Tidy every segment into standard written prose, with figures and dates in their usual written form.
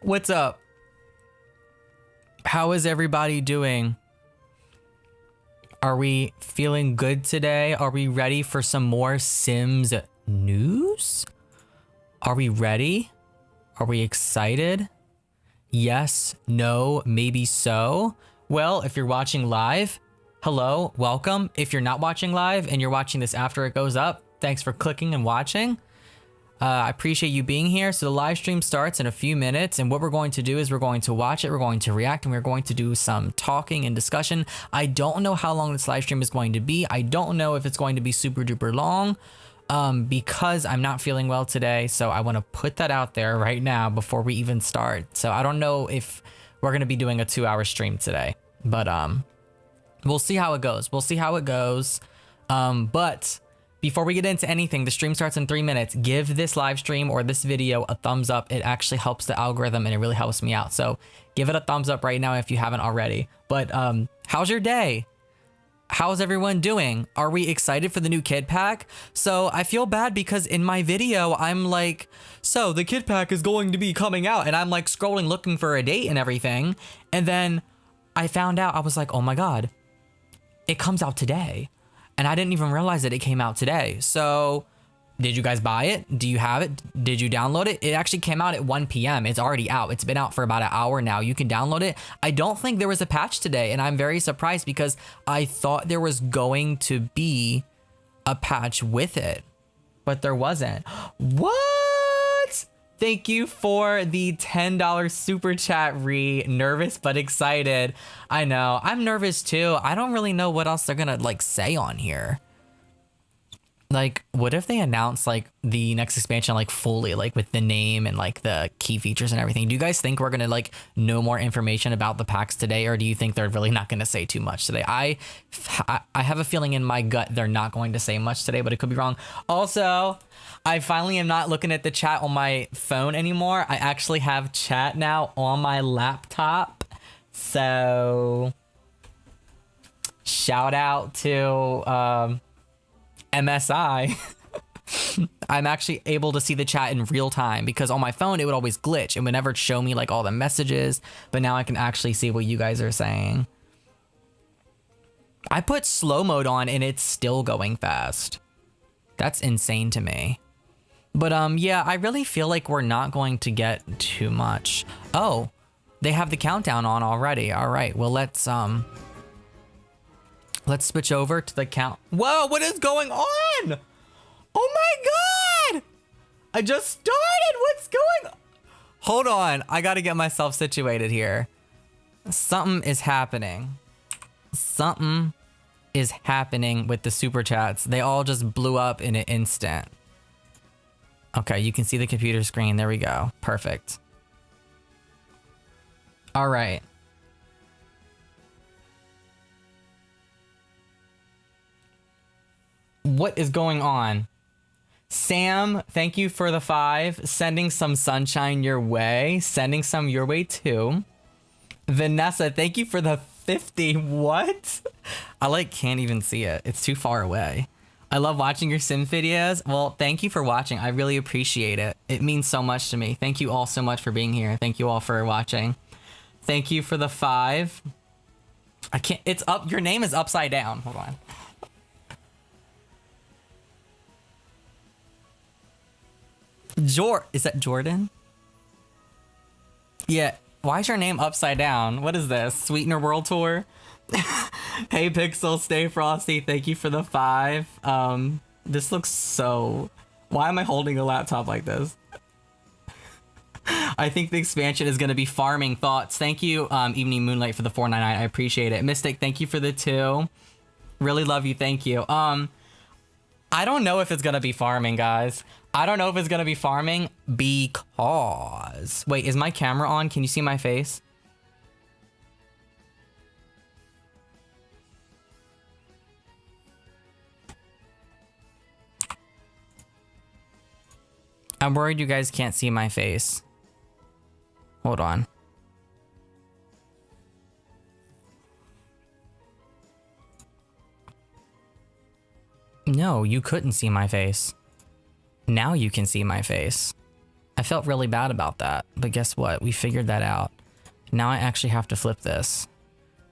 What's up? How is everybody doing? Are we feeling good today? Are we ready for some more Sims news? Are we ready? Are we excited? Yes, no, maybe so. Well, if you're watching live, hello, welcome. If you're not watching live and you're watching this after it goes up, thanks for clicking and watching. I appreciate you being here. So the live stream starts in a few minutes, and what we're going to do is we're going to watch it, we're going to react, and we're going to do some talking and discussion. I don't know how long this live stream is going to be. I don't know if it's going to be super duper long because I'm not feeling well today. So I want to put that out there right now before we even start. So I don't know if we're going to be doing a 2-hour stream today, but we'll see how it goes. We'll see how it goes. But before we get into anything, the stream starts in 3 minutes. Give this live stream or this video a thumbs up. It actually helps the algorithm and it really helps me out. So give it a thumbs up right now if you haven't already. But how's your day? How's everyone doing? Are we excited for the new kid pack? So I feel bad because in my video, I'm like, so the kid pack is going to be coming out, and I'm like scrolling looking for a date and everything. And then I found out, I was like, oh my God, it comes out today. And I didn't even realize that it came out today. So did you guys buy it? Do you have it? Did you download it? It actually came out at 1 p.m. It's already out. It's been out for about an hour now. You can download it. I don't think there was a patch today, and I'm very surprised because I thought there was going to be a patch with it, but there wasn't. What? Thank you for the $10 super chat, Ree. Nervous but excited. I know. I'm nervous too. I don't really know what else they're gonna like say on here. Like, what if they announce like the next expansion like fully, like with the name and like the key features and everything? Do you guys think we're gonna like know more information about the packs today, or do you think they're really not gonna say too much today? I have a feeling in my gut they're not going to say much today, but it could be wrong. Also, I finally am not looking at the chat on my phone anymore. I actually have chat now on my laptop. So shout out to MSI. I'm actually able to see the chat in real time because on my phone it would always glitch. It would never show me like all the messages, but now I can actually see what you guys are saying. I put slow mode on and it's still going fast. That's insane to me. But yeah, I really feel like we're not going to get too much. Oh, they have the countdown on already. All right, well let's switch over to the count. Whoa, what is going on? Oh my God! I just started, what's going on? Hold on, I gotta get myself situated here. Something is happening. Something is happening with the super chats. They all just blew up in an instant. Okay, you can see the computer screen. There we go. Perfect. All right. What is going on? Sam, thank you for the 5. Sending some sunshine your way. Sending some your way too. Vanessa, thank you for the 50. What? I like can't even see it. It's too far away. I love watching your sim videos. Well, thank you for watching. I really appreciate it. It means so much to me. Thank you all so much for being here. Thank you all for watching. Thank you for the 5. I can't, it's up. Your name is upside down. Hold on. Is that Jordan? Yeah. Why is your name upside down? What is this? Sweetener World Tour? Hey Pixel, stay frosty. Thank you for the 5. This looks so... Why am I holding a laptop like this? I think the expansion is going to be farming thoughts. Thank you, Evening Moonlight, for the 499. I appreciate it. Mystic, thank you for the 2. Really love you. Thank you. I don't know if it's going to be farming, guys. I don't know if it's going to be farming because... Wait, is my camera on? Can you see my face? I'm worried you guys can't see my face. Hold on. No, you couldn't see my face. Now you can see my face. I felt really bad about that, but guess what? We figured that out. Now I actually have to flip this.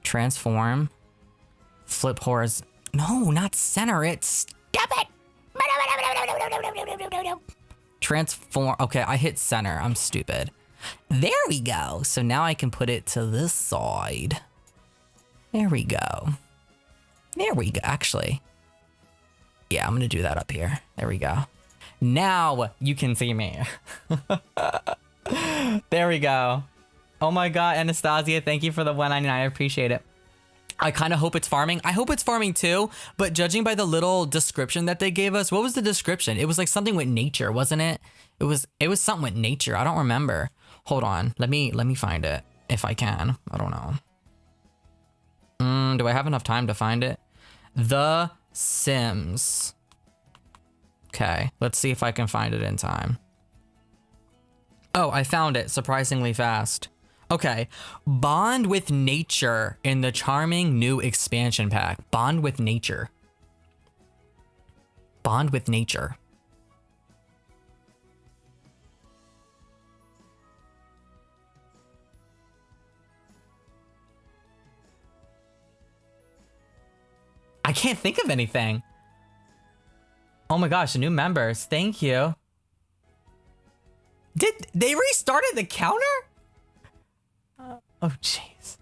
Transform. Flip horse. No, not center it. Stop it. Transform. Okay, I hit center. I'm stupid. There we go. So now I can put it to this side. There we go. There we go. Actually, yeah, I'm gonna do that up here. There we go. Now you can see me. There we go. Oh my god, Anastasia, thank you for the 199. I appreciate it. I kind of hope it's farming. I hope it's farming too, but judging by the little description that they gave us, what was the description? It was like something with nature, wasn't it? It was something with nature. I don't remember. Hold on. Let me find it if I can. I don't know. Do I have enough time to find it? The Sims. Okay, let's see if I can find it in time. Oh, I found it surprisingly fast. Okay, bond with nature in the charming new expansion pack. Bond with nature. Bond with nature. I can't think of anything. Oh my gosh, the new members. Thank you. Did they restarted the counter? Oh, jeez.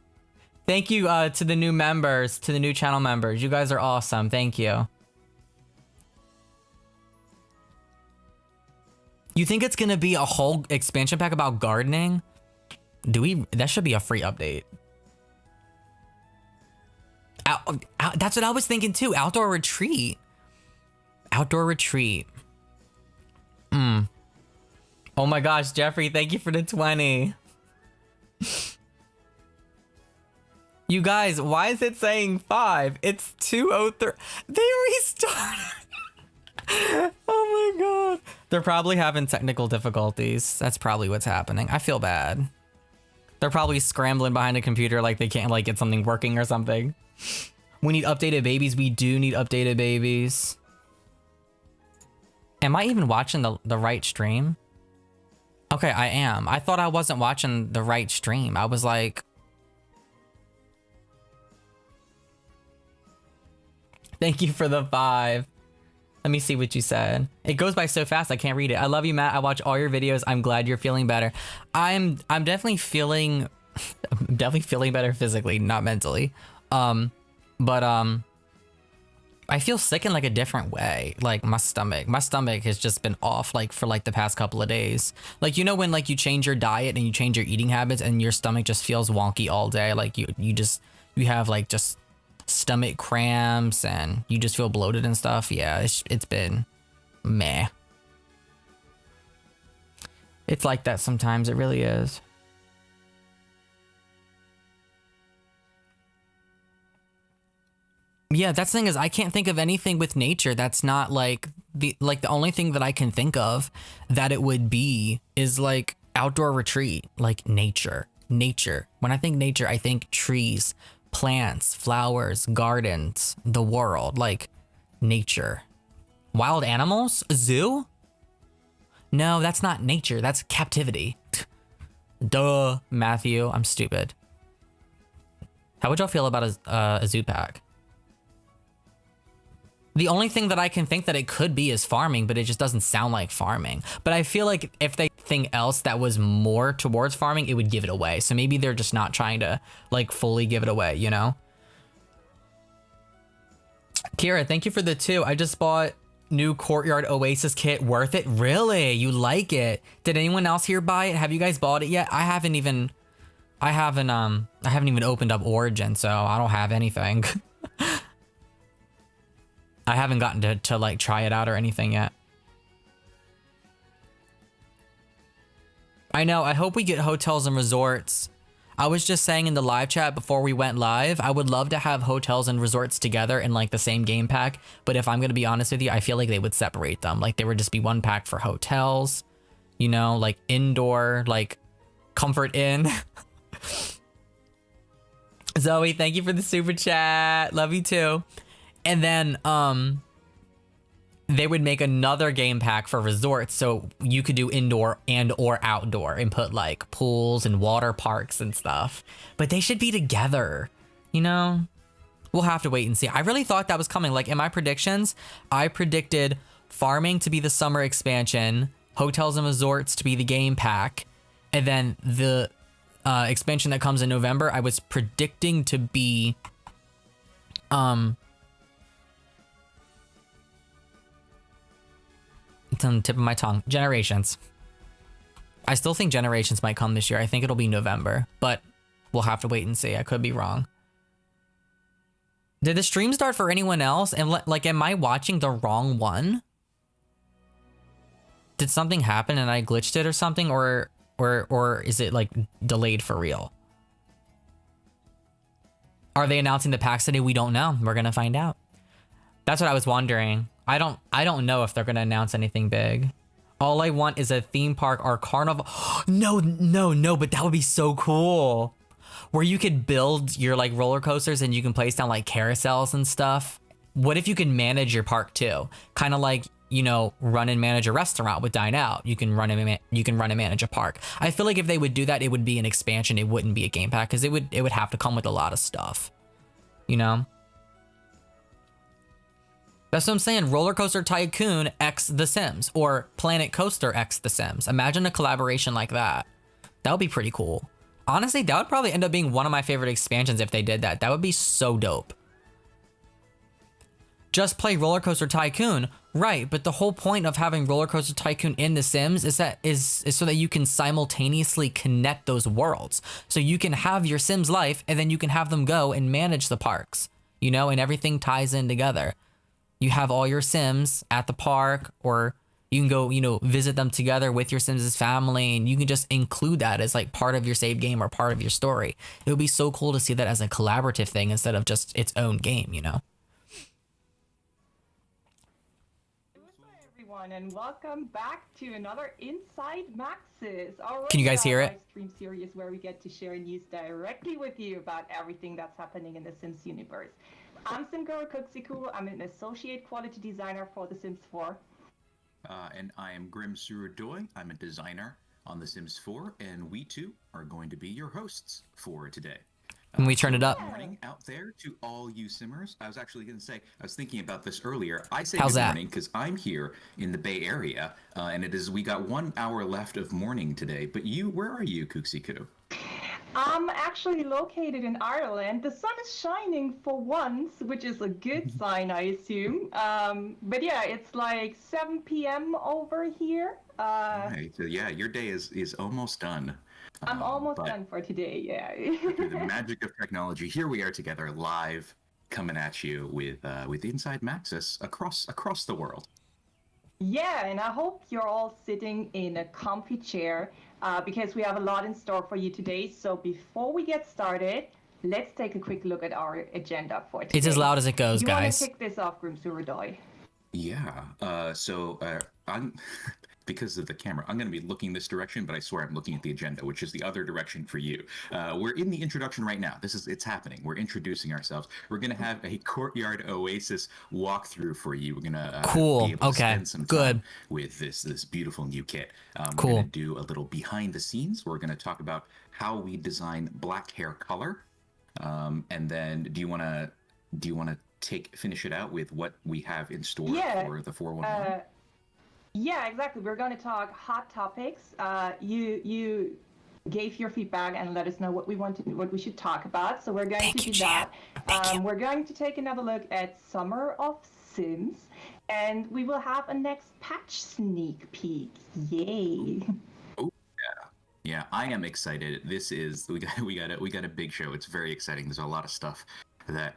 Thank you to the new members, to the new channel members. You guys are awesome. Thank you. You think it's going to be a whole expansion pack about gardening? That should be a free update. That's what I was thinking too. Outdoor retreat. Outdoor retreat. Oh my gosh, Jeffrey, thank you for the 20. You guys, why is it saying 5? It's 2:03. They restarted. Oh my god. They're probably having technical difficulties. That's probably what's happening. I feel bad. They're probably scrambling behind a computer like they can't like get something working or something. We need updated babies. We do need updated babies. Am I even watching the right stream? Okay, I am. I thought I wasn't watching the right stream. I was like... Thank you for the 5. Let me see what you said. It goes by so fast, I can't read it. I love you, Matt. I watch all your videos. I'm glad you're feeling better. I'm definitely feeling... I'm definitely feeling better physically, not mentally. But I feel sick in like a different way. Like my stomach has just been off like for like the past couple of days. Like, you know, when like you change your diet and you change your eating habits and your stomach just feels wonky all day. Like you have like just stomach cramps and you just feel bloated and stuff. Yeah, it's been meh. It's like that sometimes. It really is. Yeah, that's the thing is I can't think of anything with nature that's not like the only thing that I can think of that it would be is like outdoor retreat, like nature. Nature. When I think nature, I think trees, plants, flowers, gardens, the world, like nature. Wild animals? A zoo? No, that's not nature. That's captivity. Duh, Matthew. I'm stupid. How would y'all feel about a zoo pack? The only thing that I can think that it could be is farming, but it just doesn't sound like farming. But I feel like if they think else that was more towards farming, it would give it away. So maybe they're just not trying to like fully give it away, you know? Kira, thank you for the 2. I just bought new Courtyard Oasis kit. Worth it? Really? You like it? Did anyone else here buy it? Have you guys bought it yet? I haven't even opened up Origin, so I don't have anything. I haven't gotten to like try it out or anything yet. I know, I hope we get hotels and resorts. I was just saying in the live chat before we went live, I would love to have hotels and resorts together in like the same game pack. But if I'm going to be honest with you, I feel like they would separate them. Like there would just be one pack for hotels, you know, like indoor, like Comfort Inn. Zoe, thank you for the super chat. Love you too. And then they would make another game pack for resorts so you could do indoor and or outdoor and put like pools and water parks and stuff. But they should be together, you know? We'll have to wait and see. I really thought that was coming. Like in my predictions, I predicted farming to be the summer expansion, hotels and resorts to be the game pack, and then the expansion that comes in November, I was predicting to be it's on the tip of my tongue. Generations. I still think Generations might come this year. I think it'll be November, but we'll have to wait and see. I could be wrong. Did the stream start for anyone else? And like, am I watching the wrong one? Did something happen and I glitched it or something? Or is it like delayed for real? Are they announcing the packs today? We don't know. We're gonna find out. That's what I was wondering. I don't know if they're gonna announce anything big. All I want is a theme park or carnival. No, but that would be so cool. Where you could build your like roller coasters and you can place down like carousels and stuff. What if you could manage your park too? Kind of like, you know, run and manage a restaurant with Dine Out. You can run and manage a park. I feel like if they would do that, it would be an expansion. It wouldn't be a game pack because it would have to come with a lot of stuff. You know? That's what I'm saying. Roller Coaster Tycoon X The Sims or Planet Coaster X The Sims. Imagine a collaboration like that. That would be pretty cool. Honestly, that would probably end up being one of my favorite expansions if they did that. That would be so dope. Just play Roller Coaster Tycoon, right? But the whole point of having Roller Coaster Tycoon in The Sims is so that you can simultaneously connect those worlds. So you can have your Sims life and then you can have them go and manage the parks, you know, and everything ties in together. You have all your Sims at the park, or you can go, you know, visit them together with your Sims' family, and you can just include that as like part of your save game or part of your story. It would be so cool to see that as a collaborative thing instead of just its own game, you know? Hello everyone, and welcome back to another Inside Maxis. Can you guys hear it? Live stream series where we get to share news directly with you about everything that's happening in the Sims universe. I'm SimGirl Cooksiku. I'm an associate quality designer for The Sims 4. And I am Grim Suradoy. I'm a designer on The Sims 4, and we too are going to be your hosts for today. Can we turn it up? Good morning out there to all you Simmers. I was actually going to say, I was thinking about this earlier. I say How's good that? morning because I'm here in the Bay Area, and we got 1 hour left of morning today. But where are you, Cooksiku? I'm actually located in Ireland. The sun is shining for once, which is a good sign, I assume. But yeah, it's like 7 p.m. over here. Right. So yeah, your day is almost done. I'm almost done for today, yeah. Through the magic of technology, here we are together live, coming at you with Inside Maxis across the world. Yeah, and I hope you're all sitting in a comfy chair because we have a lot in store for you today. So before we get started, let's take a quick look at our agenda for today. It's as loud as it goes, you guys. You want to kick this off, Grim Suradoy? Yeah. So I'm because of the camera, I'm going to be looking this direction, but I swear I'm looking at the agenda, which is the other direction for you. We're in the introduction right now. It's happening. We're introducing ourselves. We're going to have a Courtyard Oasis walkthrough for you. We're going to cool. Be able to spend some time Good. with this beautiful new kit. Cool. We're going to do a little behind the scenes. We're going to talk about how we design black hair color. And then do you want to finish it out with what we have in store for the 411? Yeah, exactly. We're going to talk hot topics. You gave your feedback and let us know what we should talk about. So we're going to do that. We're going to take another look at Summer of Sims, and we will have a next patch sneak peek. Yay! Oh yeah, I am excited. We got a big show. It's very exciting. There's a lot of stuff that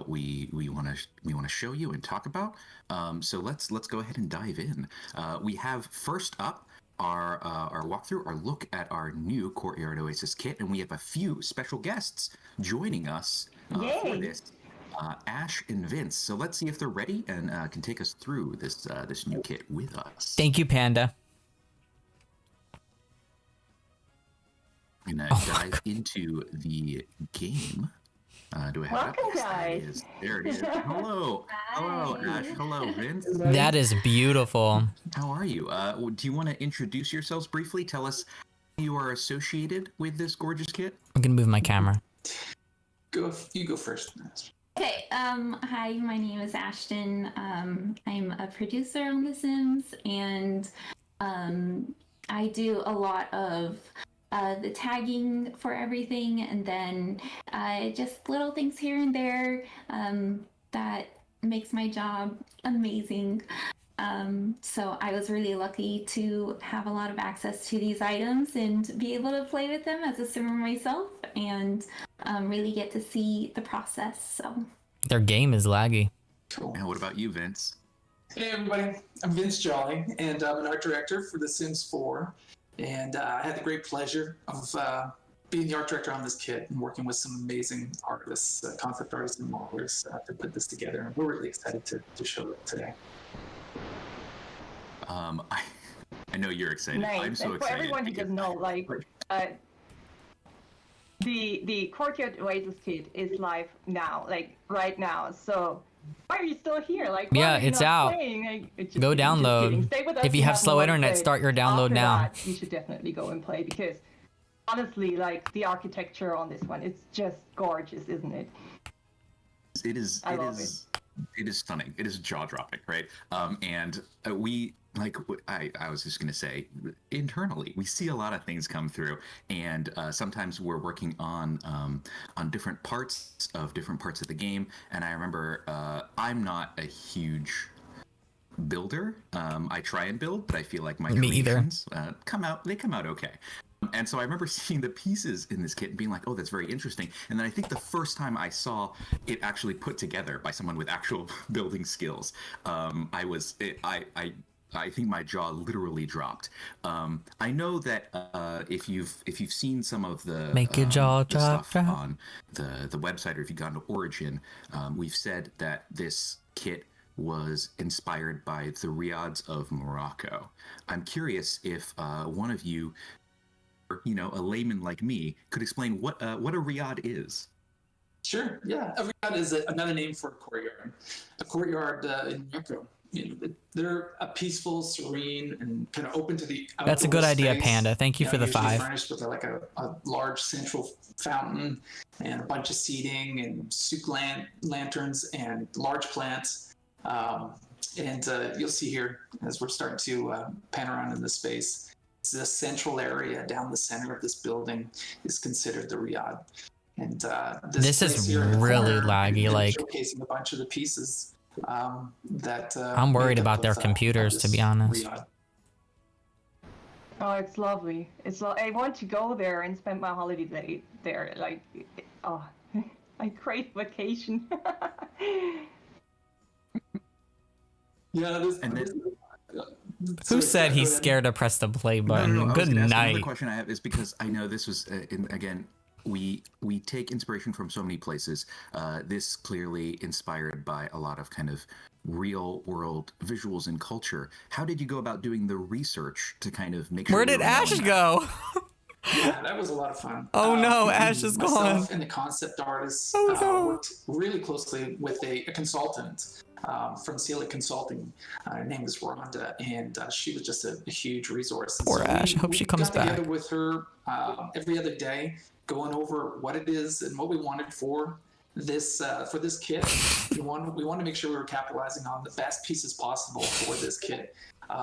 we want to show you and talk about. So let's go ahead and dive in. We have first up our walkthrough, our look at our new Courtyard Oasis kit, and we have a few special guests joining us for this. Ash and Vince. So let's see if they're ready and can take us through this new kit with us. Thank you, Panda. I'm gonna dive into the game. Do I have Welcome, it? Yes, there guys. it is. There it is. Hello. Hello, Ash. Hello, Vince. That is beautiful. How are you? Do you want to introduce yourselves briefly? Tell us how you are associated with this gorgeous kit. I'm gonna move my camera. You go first. Okay, hi, my name is Ashton. I'm a producer on The Sims, and I do a lot of the tagging for everything, and then just little things here and there that makes my job amazing. So I was really lucky to have a lot of access to these items and be able to play with them as a simmer myself, and really get to see the process. So Their game is laggy. Cool. And what about you, Vince? Hey everybody, I'm Vince Jolly, and I'm an art director for The Sims 4. And I had the great pleasure of being the art director on this kit and working with some amazing artists, concept artists and modelers to put this together. And we're really excited to show it today. I know you're excited. Nice. I'm so and for excited. everyone who because- doesn't know, like, the Courtyard Oasis kit is live now, like right now. So why are you still here? Like, why Yeah, are you it's not out. playing? Like, Go download. kidding. Stay with us If you have slow more to internet, play. start your download After now. that, you should definitely go and play, because honestly, like, the architecture on this one, it's just gorgeous, isn't it? It is. I It love is. It is stunning. It is jaw dropping, right? And we like. I was just gonna say, internally, we see a lot of things come through, and sometimes we're working on different parts of the game. And I remember, I'm not a huge builder. I try and build, but I feel like my Me either. creations come out okay. And so I remember seeing the pieces in this kit and being like, oh, that's very interesting. And then I think the first time I saw it actually put together by someone with actual building skills, I think my jaw literally dropped. I know that if you've seen some of the Make your jaw the stuff drop. on the website, or if you've gone to Origin, we've said that this kit was inspired by the riads of Morocco. I'm curious if one of you, a layman like me, could explain what a riad is. Sure, yeah. A riad is another name for a courtyard. A courtyard in Morocco. They're a peaceful, serene, and kind of open to the outdoor That's a good idea, space. Panda. Thank you for the Usually 5. furnished with like a large central fountain and a bunch of seating and soup lanterns and large plants. And you'll see here as we're starting to pan around in the space, the central area down the center of this building is considered the riad. And This place is here in the really corner laggy, is like- showcasing a bunch of the pieces that I'm worried make up about their of, computers, to this be honest. riad. Oh, it's lovely. I want to go there and spend my holiday day there. Like, oh, I crave vacation. Yeah, this, And this- Who said he's scared to press the play button? I was Good gonna ask Another night. question I have is because I know this was again, we take inspiration from so many places. This clearly inspired by a lot of kind of real world visuals and culture. How did you go about doing the research to kind of make sure? Where you did were Ash knowing that? go? Yeah, that was a lot of fun. Oh no, Ash is myself gone. and the concept artist Oh, no. worked really closely with a consultant from Celia Consulting. Her name is Rhonda, and she was just a huge resource. And Poor Ash. I hope she comes got together back. with her every other day, going over what it is and what we wanted for this kit. We want to make sure we were capitalizing on the best pieces possible for this kit.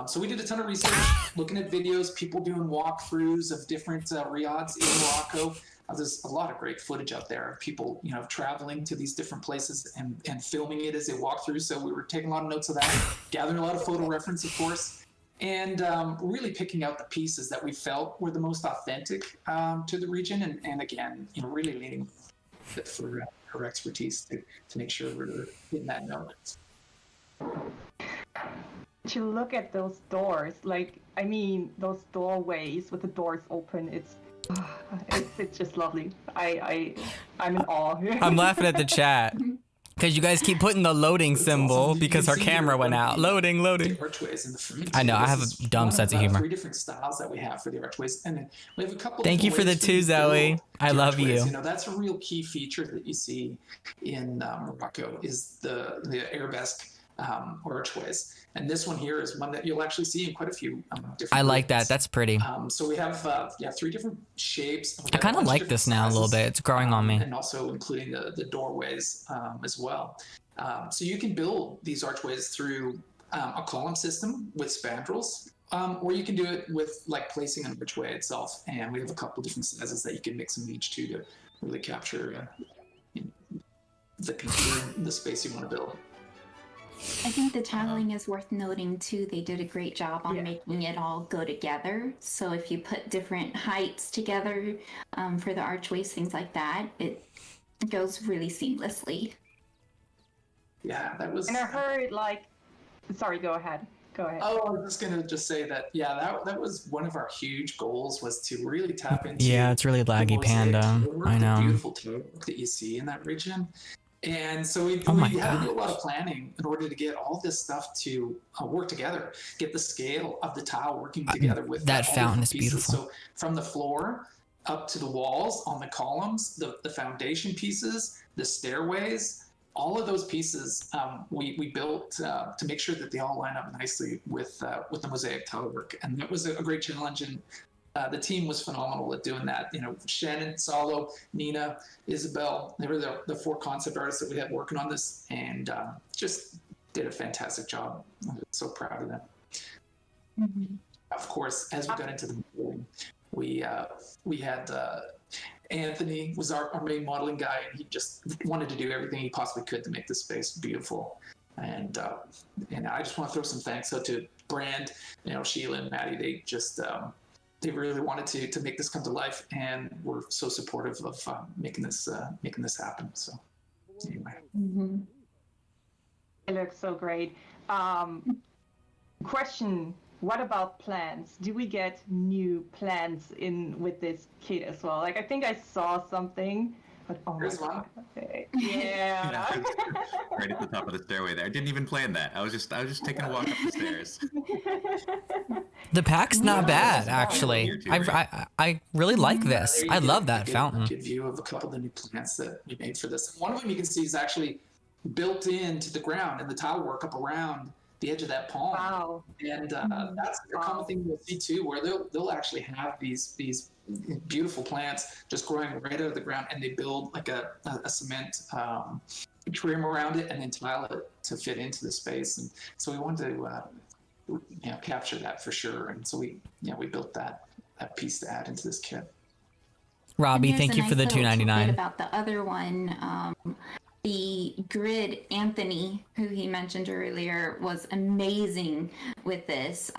So we did a ton of research, looking at videos, people doing walkthroughs of different riads in Morocco. There's a lot of great footage out there of people, traveling to these different places and filming it as they walk through. So we were taking a lot of notes of that, gathering a lot of photo reference, of course, and really picking out the pieces that we felt were the most authentic to the region. And again, really leaning for her expertise to make sure we're hitting that note. To look at those doors, those doorways with the doors open, it's just lovely. I'm in awe. I'm laughing at the chat. Because you guys keep putting the loading symbol because her camera went out. Loading. Archways in the front. I know, I have a dumb sense of humor. 3 different styles that we have for the archways, and then we have a couple. Thank you for the 2, Zoe. I love you. You know, that's a real key feature that you see in Morocco is the arabesque archways, and this one here is one that you'll actually see in quite a few different. I like groups. that. That's pretty. So we have 3 different shapes. I kind of like this now a little bit. It's growing on me. And also including the doorways as well. So you can build these archways through a column system with spandrels, or you can do it with like placing an archway itself. And we have a couple different sizes that you can mix and match to really capture the space you want to build. I think the tiling is worth noting too. They did a great job on making it all go together. So if you put different heights together for the archways, things like that, it goes really seamlessly. Yeah, that was. And I heard sorry, go ahead. Oh, I was just gonna say that. Yeah, that was one of our huge goals, was to really tap into. Yeah, it's really laggy, Panda. I know. The beautiful work that you see in that region. And so we had to do a lot of planning in order to get all this stuff to work together, get the scale of the tile working together with that fountain is pieces. beautiful. So from the floor up to the walls on the columns, the foundation pieces, the stairways, all of those pieces we built to make sure that they all line up nicely with the mosaic tile work. And that was a great challenge. And the team was phenomenal at doing that. You know, Shannon, Salo, Nina, Isabel, they were the 4 concept artists that we had working on this, and just did a fantastic job. I'm so proud of them. Mm-hmm. Of course, as we got into the modeling, we had Anthony was our main modeling guy, and he just wanted to do everything he possibly could to make the space beautiful. And I just want to throw some thanks out to Brand, Sheila and Maddie. They just they really wanted to make this come to life, and were so supportive of making this happen. So anyway. Mm-hmm. It looks so great. Question, what about plants? Do we get new plants in with this kit as well? Like, I think I saw something, but oh my God. Yeah. Right at the top of the stairway there. I didn't even plan that. I was just taking a walk up the stairs. The pack's not bad, actually. I really like this. I love that fountain. Good view of a couple of the new plants that we made for this. And one of them you can see is actually built into the ground, and the tile work up around the edge of that palm. Wow. And that's a common thing you'll see too, where they'll actually have these beautiful plants just growing right out of the ground, and they build like a cement trim around it and then tile it to fit into the space. And so we wanted to capture that for sure. And so we built that piece to add into this kit. Robbie, thank you for the $2.99. About the other one, the grid, Anthony, who he mentioned earlier, was amazing with this,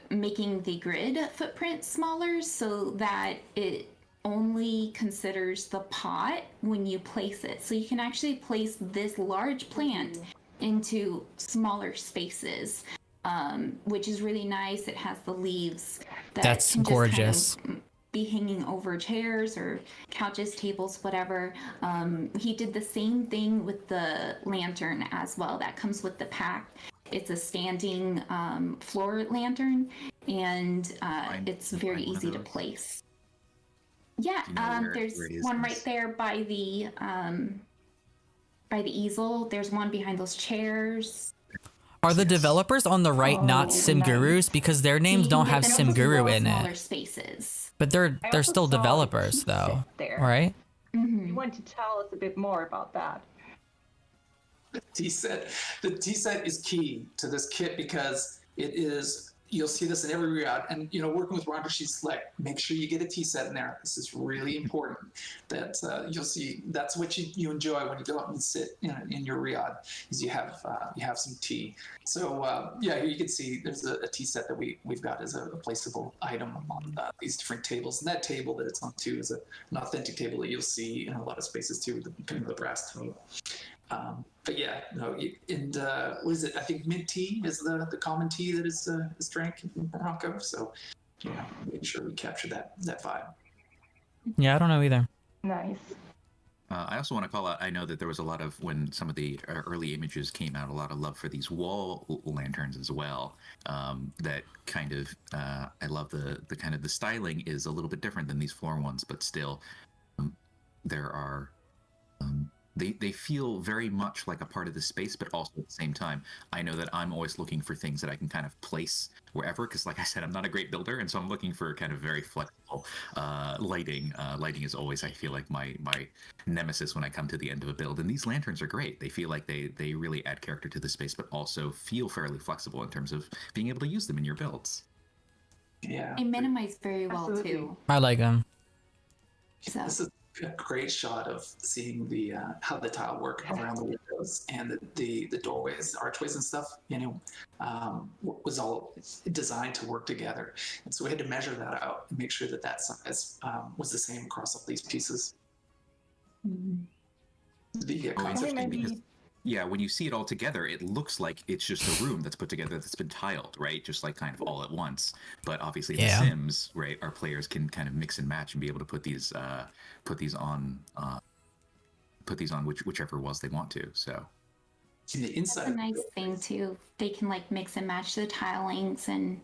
making the grid footprint smaller so that it only considers the pot when you place it. So you can actually place this large plant into smaller spaces, which is really nice. It has the leaves. That's gorgeous. Be hanging over chairs or couches, tables, whatever. He did the same thing with the lantern as well. That comes with the pack. It's a standing floor lantern, and it's very easy to place. Yeah, there's one right there by the easel. There's one behind those chairs. Are the developers on the right not SimGurus? Because their names don't have SimGuru in it. Spaces. But they're still developers, though, right? Mm-hmm. You want to tell us a bit more about that? The T set is key to this kit because it is. You'll see this in every Riyadh, and working with Rhonda, she's like, make sure you get a tea set in there. This is really important. That you'll see. That's what you enjoy when you go out and sit in your Riyadh, is you have some tea. So here you can see there's a tea set that we've got as a placeable item on these different tables. And that table that it's on too is an authentic table that you'll see in a lot of spaces too, with the brass toe. But yeah, no, and what is it? I think mint tea is the common tea that is drank in Morocco. So, make sure we capture that vibe. Yeah, I don't know either. Nice. I also want to call out, I know that there was a lot of, when some of the early images came out, a lot of love for these wall lanterns as well. That kind of, I love the kind of the styling is a little bit different than these floor ones, but still there are, they feel very much like a part of the space, but also at the same time, I know that I'm always looking for things that I can kind of place wherever, because like I said, I'm not a great builder, and so I'm looking for kind of very flexible lighting. Lighting is always, I feel like, my nemesis when I come to the end of a build, and these lanterns are great. They feel like they really add character to the space, but also feel fairly flexible in terms of being able to use them in your builds. Yeah. They minimize very well Absolutely. too. I like them. So This is a great shot of seeing the how the tile work around the windows and the doorways, archways and stuff, was all designed to work together. And so we had to measure that out and make sure that that size was the same across all these pieces. The concept maybe- because yeah, when you see it all together, it looks like it's just a room that's put together that's been tiled, right? Just like kind of all at once. But obviously, in The Sims, right, our players can kind of mix and match and be able to put these on whichever walls they want to. So the inside. that's a nice thing too. They can like mix and match the tilings and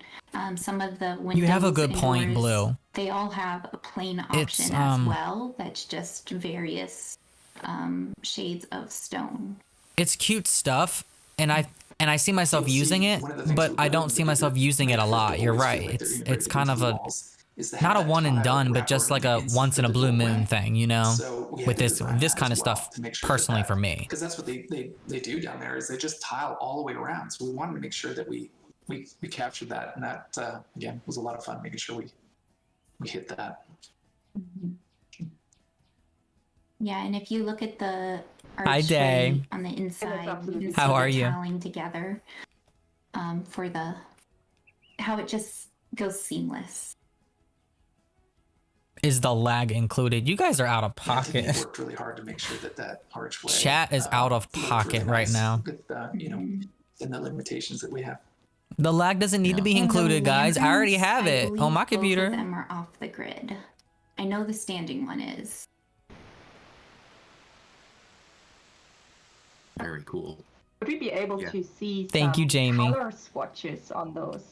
some of the windows. You have a good and point, doors, Blue. They all have a plain option It's, as well. That's just various shades of stone. It's cute stuff, and I see myself You'll using see it, one of the things but we've I done don't with see the myself different using it a lot. doors You're feel right. like they're It's integrated kind of into a the walls, is to not a have that one and tile done, but wrap just like around a the once in a inside of the blue doorway. moon thing, you know? So we had With to this design this that kind as of well stuff to make sure personally for me. because that's what they do down there is they just tile all the way around. So we wanted to make sure that we captured that, and that again was a lot of fun making sure we hit that. Yeah, and if you look at the Hi, Day. archway on the inside, absolutely you can How see are the you? tiling together for how it just goes seamless. Is the lag included? You guys are out of I think we pocket. worked really hard to make sure that archway. Chat is out of looked pocket really right nice now. With and the limitations that we have. The lag doesn't need to be And the included, guys. I already lanterns, have I it believe on my Both of computer. them are off the grid. I know the standing one is. very cool. Would we be able Yeah. to see Thank you, some Jamie. color swatches on those?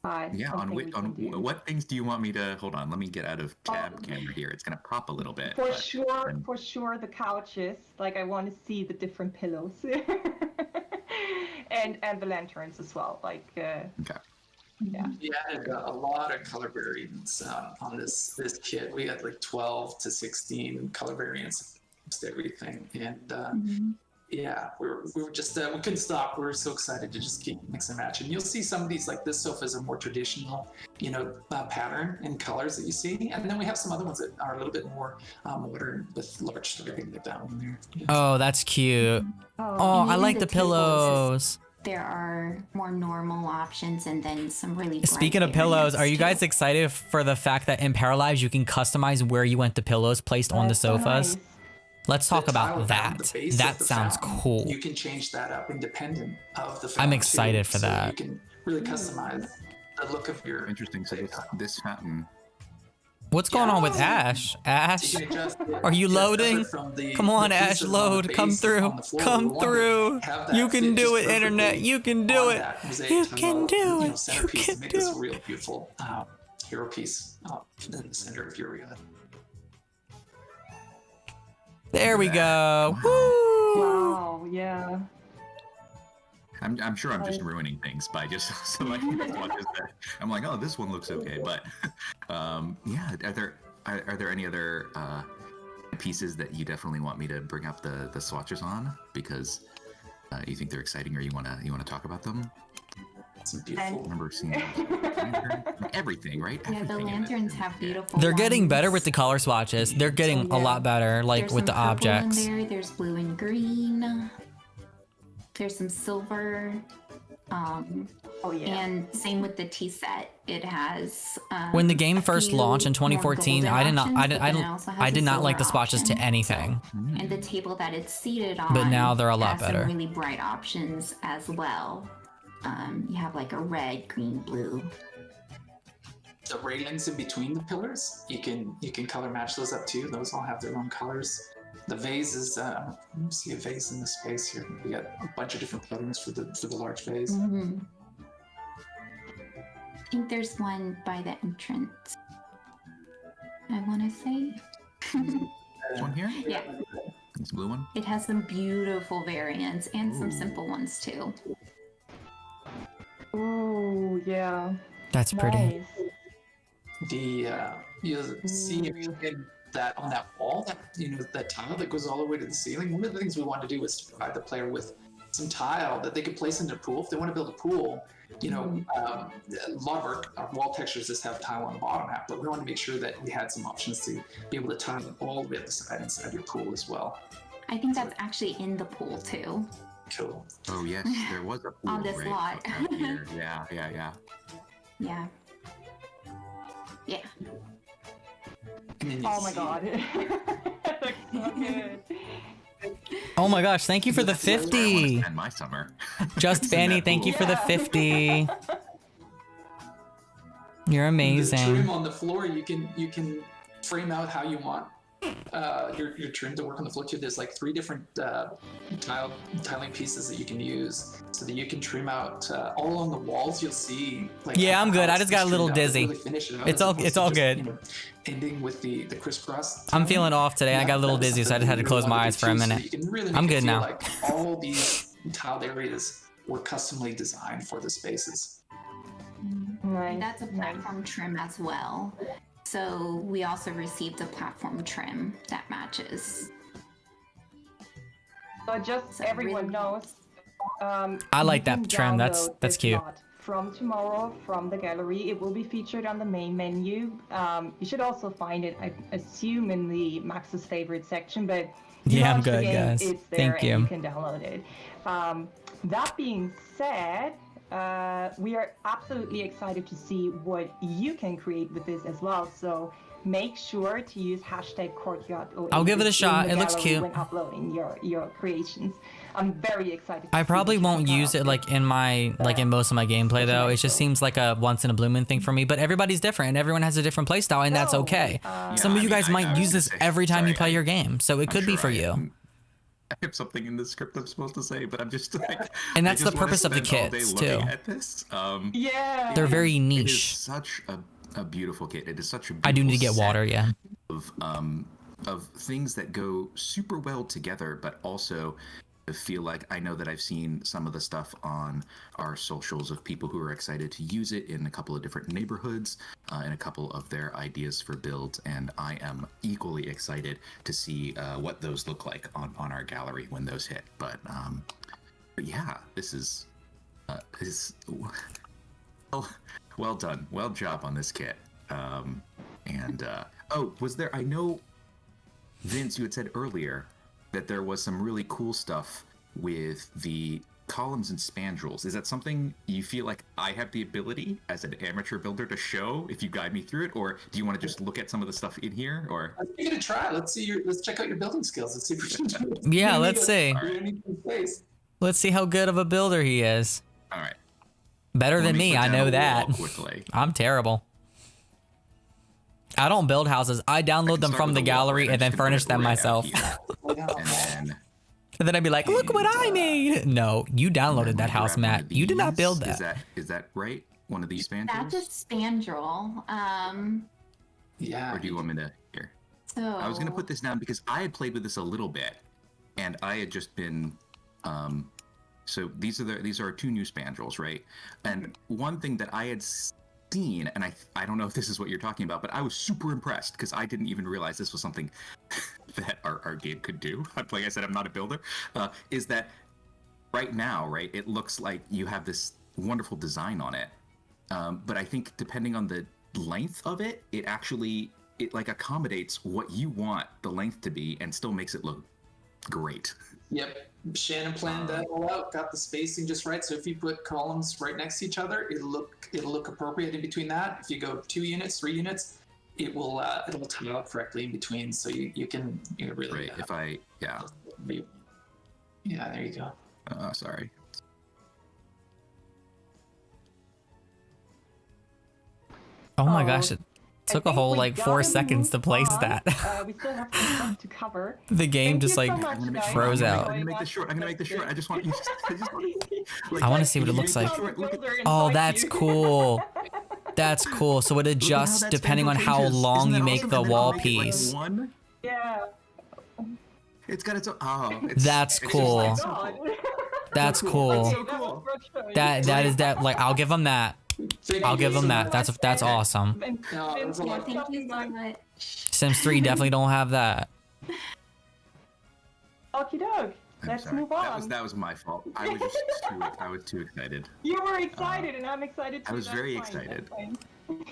Yeah, on Something we can do. what things do you want me to hold on? Let me get out of tab camera here. It's gonna pop a little bit. For but- sure, for sure, the couches. Like I want to see the different pillows, and the lanterns as well. Like Okay. yeah. We added a lot of color variants on this kit. We had like 12 to 16 color variants of everything, and yeah, we were just we couldn't stop. We were so excited to just keep mix and match. And you'll see some of these, like this sofa is a more traditional, pattern and colors that you see, and then we have some other ones that are a little bit more modern with large striping like that one there. Yeah. Oh, that's cute. Oh, And I even like the the tables is- pillows. There are more normal options and then some really bright Speaking of pillows, variants, are you guys too. excited for the fact that in Paralives you can customize where you want the pillows placed on the That's so sofas? nice. Let's The talk tile about around that. the base That of the sounds fountain, cool. You can change that up independent of the fountain. I'm too. excited for So that. You can really customize the look of your Interesting. So this fountain. What's going on with Yeah. Ash? Ash? You can adjust it- Are you adjust loading? it from the- Come on, the Ash, pieces on the load. Come base through. on the floor. Come We want to through. have that You can fit do just it, internet. perfectly You can do on it. that mosaic You tile, can do it. You centerpiece can to make do this it. a real beautiful hero piece in the center of your yard. There we go. Wow. Woo! Wow. Yeah. I'm sure I'm just ruining things by just selecting as much as that. I'm like, oh, this one looks okay, but yeah. Are there any other pieces that you definitely want me to bring up the swatches on because you think they're exciting or you wanna talk about them? Some beautiful. I remember seeing everything, right? Yeah, the Everything in this lanterns thing. have Yeah. beautiful. They're getting better ones. with the color swatches. They're getting a yeah. lot better, like There's with the some purple objects. in there. There's blue and green. There's some silver. Oh yeah. And same with the tea set. It has. When the game a first few launched in more 2014, golden I did not, options, I did, but then it also I has did a not like the silver swatches to option. anything. And the table that it's seated on. But now they're a lot has better. Some really bright options as well. You have like a red, green, blue. The railings in between the pillars, you can color match those up too. Those all have their own colors. The vase is. Let me see a vase in the space here. We got a bunch of different patterns for the large vase. Mm-hmm. I think there's one by the entrance. I want to say. This one here? Yeah. This blue one? It has some beautiful variants and some Ooh. simple ones too. Ooh, yeah. That's pretty. Nice. You'll see if you did that on that wall, that tile that goes all the way to the ceiling. One of the things we wanted to do was to provide the player with some tile that they could place in their pool. If they want to build a pool, a lot of our wall textures just have tile on the bottom half, but we wanted to make sure that we had some options to be able to tile all the way up the side inside your pool as well. I think that's actually in the pool too. Cool. Oh yes, there was a pool On this right lot. out here. Yeah. Yeah. Yeah. And then you Oh my see- god. That looks so good. Oh my gosh, thank you for the That's where I want to 50. spend my summer. Just in Fanny, that thank you pool. for the Yeah. 50. You're The amazing. trim on the floor, you can frame out how you want your trim to work on the floor too. There's like 3 different tiling pieces that you can use, so that you can trim out all along the walls. You'll see. Like, Yeah, I'm good. I it's just got a trimmed little out to dizzy. really finish it out, It's as all- opposed it's to all just, good. Ending with the crisscross. I'm tiling. feeling off today. I got a little that was dizzy, so I just something had to we close really my wanted eyes to for a do, so that minute. you can really I'm make it good feel now. Like all these tiled areas were customly designed for the spaces. Nice. That's a platform trim as well. So we also received a platform trim that matches. So just So everyone really- knows. I like you that can trim. That's download that's this cute. lot from tomorrow from the gallery. It will be featured on the main menu. You should also find it, I assume, in the Max's favorite section. But you Yeah, I'm launch the good, game, guys. It's there Thank and you. you can download it. That being said, we are absolutely excited to see what you can create with this as well. So make sure to use hashtag Courtyard Oasis I'll give it a in shot. the It looks gallery cute. when uploading your creations. I'm very excited. To I see probably what you won't can use come it up like with. in my in most of my gameplay though. It just so. seems like a once in a blue moon thing for me. But everybody's different and everyone has a different play style, and that's No, okay. Yeah, Some of I you mean, guys I might was use gonna this say, every time you sorry, play your game, so it I'm could be sure for I you. am- I have something in the script I'm supposed to say, but I'm just like, And I that's the just wanna purpose of the spend all day kits, looking too. At this. Yeah. They're very It is niche. such a beautiful kit. It is such a beautiful I do need to get set water, yeah. of things that go super well together, but also I feel like I know that I've seen some of the stuff on our socials of people who are excited to use it in a couple of different neighborhoods and a couple of their ideas for builds, and I am equally excited to see what those look like on our gallery when those hit. But yeah, this is well done, well job on this kit. Was there? I know, Vince, you had said earlier that there was some really cool stuff with the columns and spandrels. Is that something you feel like I have the ability as an amateur builder to show if you guide me through it, or do you want to just look at some of the stuff in here? Or Let's give it a try. Let's check out your building skills. Let's see if we can do it. Yeah, We let's need see. we need some space. Let's see how good of a builder he is. all right, Better let than me, put I down know a that. wall quickly. I'm terrible. I don't build houses. I download them start from with the a wall, gallery right? and then I'm just gonna furnish put it them right out myself. here. And then And then I'd be like, look what I made. No, you downloaded that house, grab one Matt. of You did not these. build that. Is that right? One of these spandrels? That's a spandrel. Yeah. Or do you want me to here? So I was gonna put this down because I had played with this a little bit, and I had just been. So these are 2 new spandrels, right? And one thing that I had seen, and I don't know if this is what you're talking about, but I was super impressed because I didn't even realize this was something that our game could do. Like I said, I'm not a builder. Is that right now, right? It looks like you have this wonderful design on it, but I think depending on the length of it, it like accommodates what you want the length to be and still makes it look great. Yep. Shannon planned that all out, got the spacing just right. So if you put columns right next to each other, it'll look appropriate in between that. If you go 2 units, 3 units, it'll tile out correctly in between. So you can really Right. yeah, there you go. Sorry. Oh my Oh. gosh. Took a think whole we like 4 gotta seconds to move place on. that. We still have some stuff to cover. The game Thank just you so like much, I'm gonna make guys, froze for out. I'm gonna joining make this us. short. I'm gonna make this short. I just want you. I just want. I want to like, see what it you looks make like. this short. Look at, Oh, inside that's you. cool. That's cool. So it adjusts that depending on spindle how changes. long Isn't that you make awesome? the And then it'll wall make it, like, piece. one. Yeah. It's got its own. Oh, it's, That's it's cool. Just, Oh like, my so God. That's That's cool. so That was cool. worth showing. That is that like I'll give them that. Thank I'll you give so them that. much. That's awesome. And No, Vince, that's a you're lot. Thank you talking so about- much. Sims 3 definitely don't have that. Okie doke. I'm Let's sorry. move on. That was my fault. I was too excited. You were excited, and I'm excited too. I was That's very fine, excited. that's fine.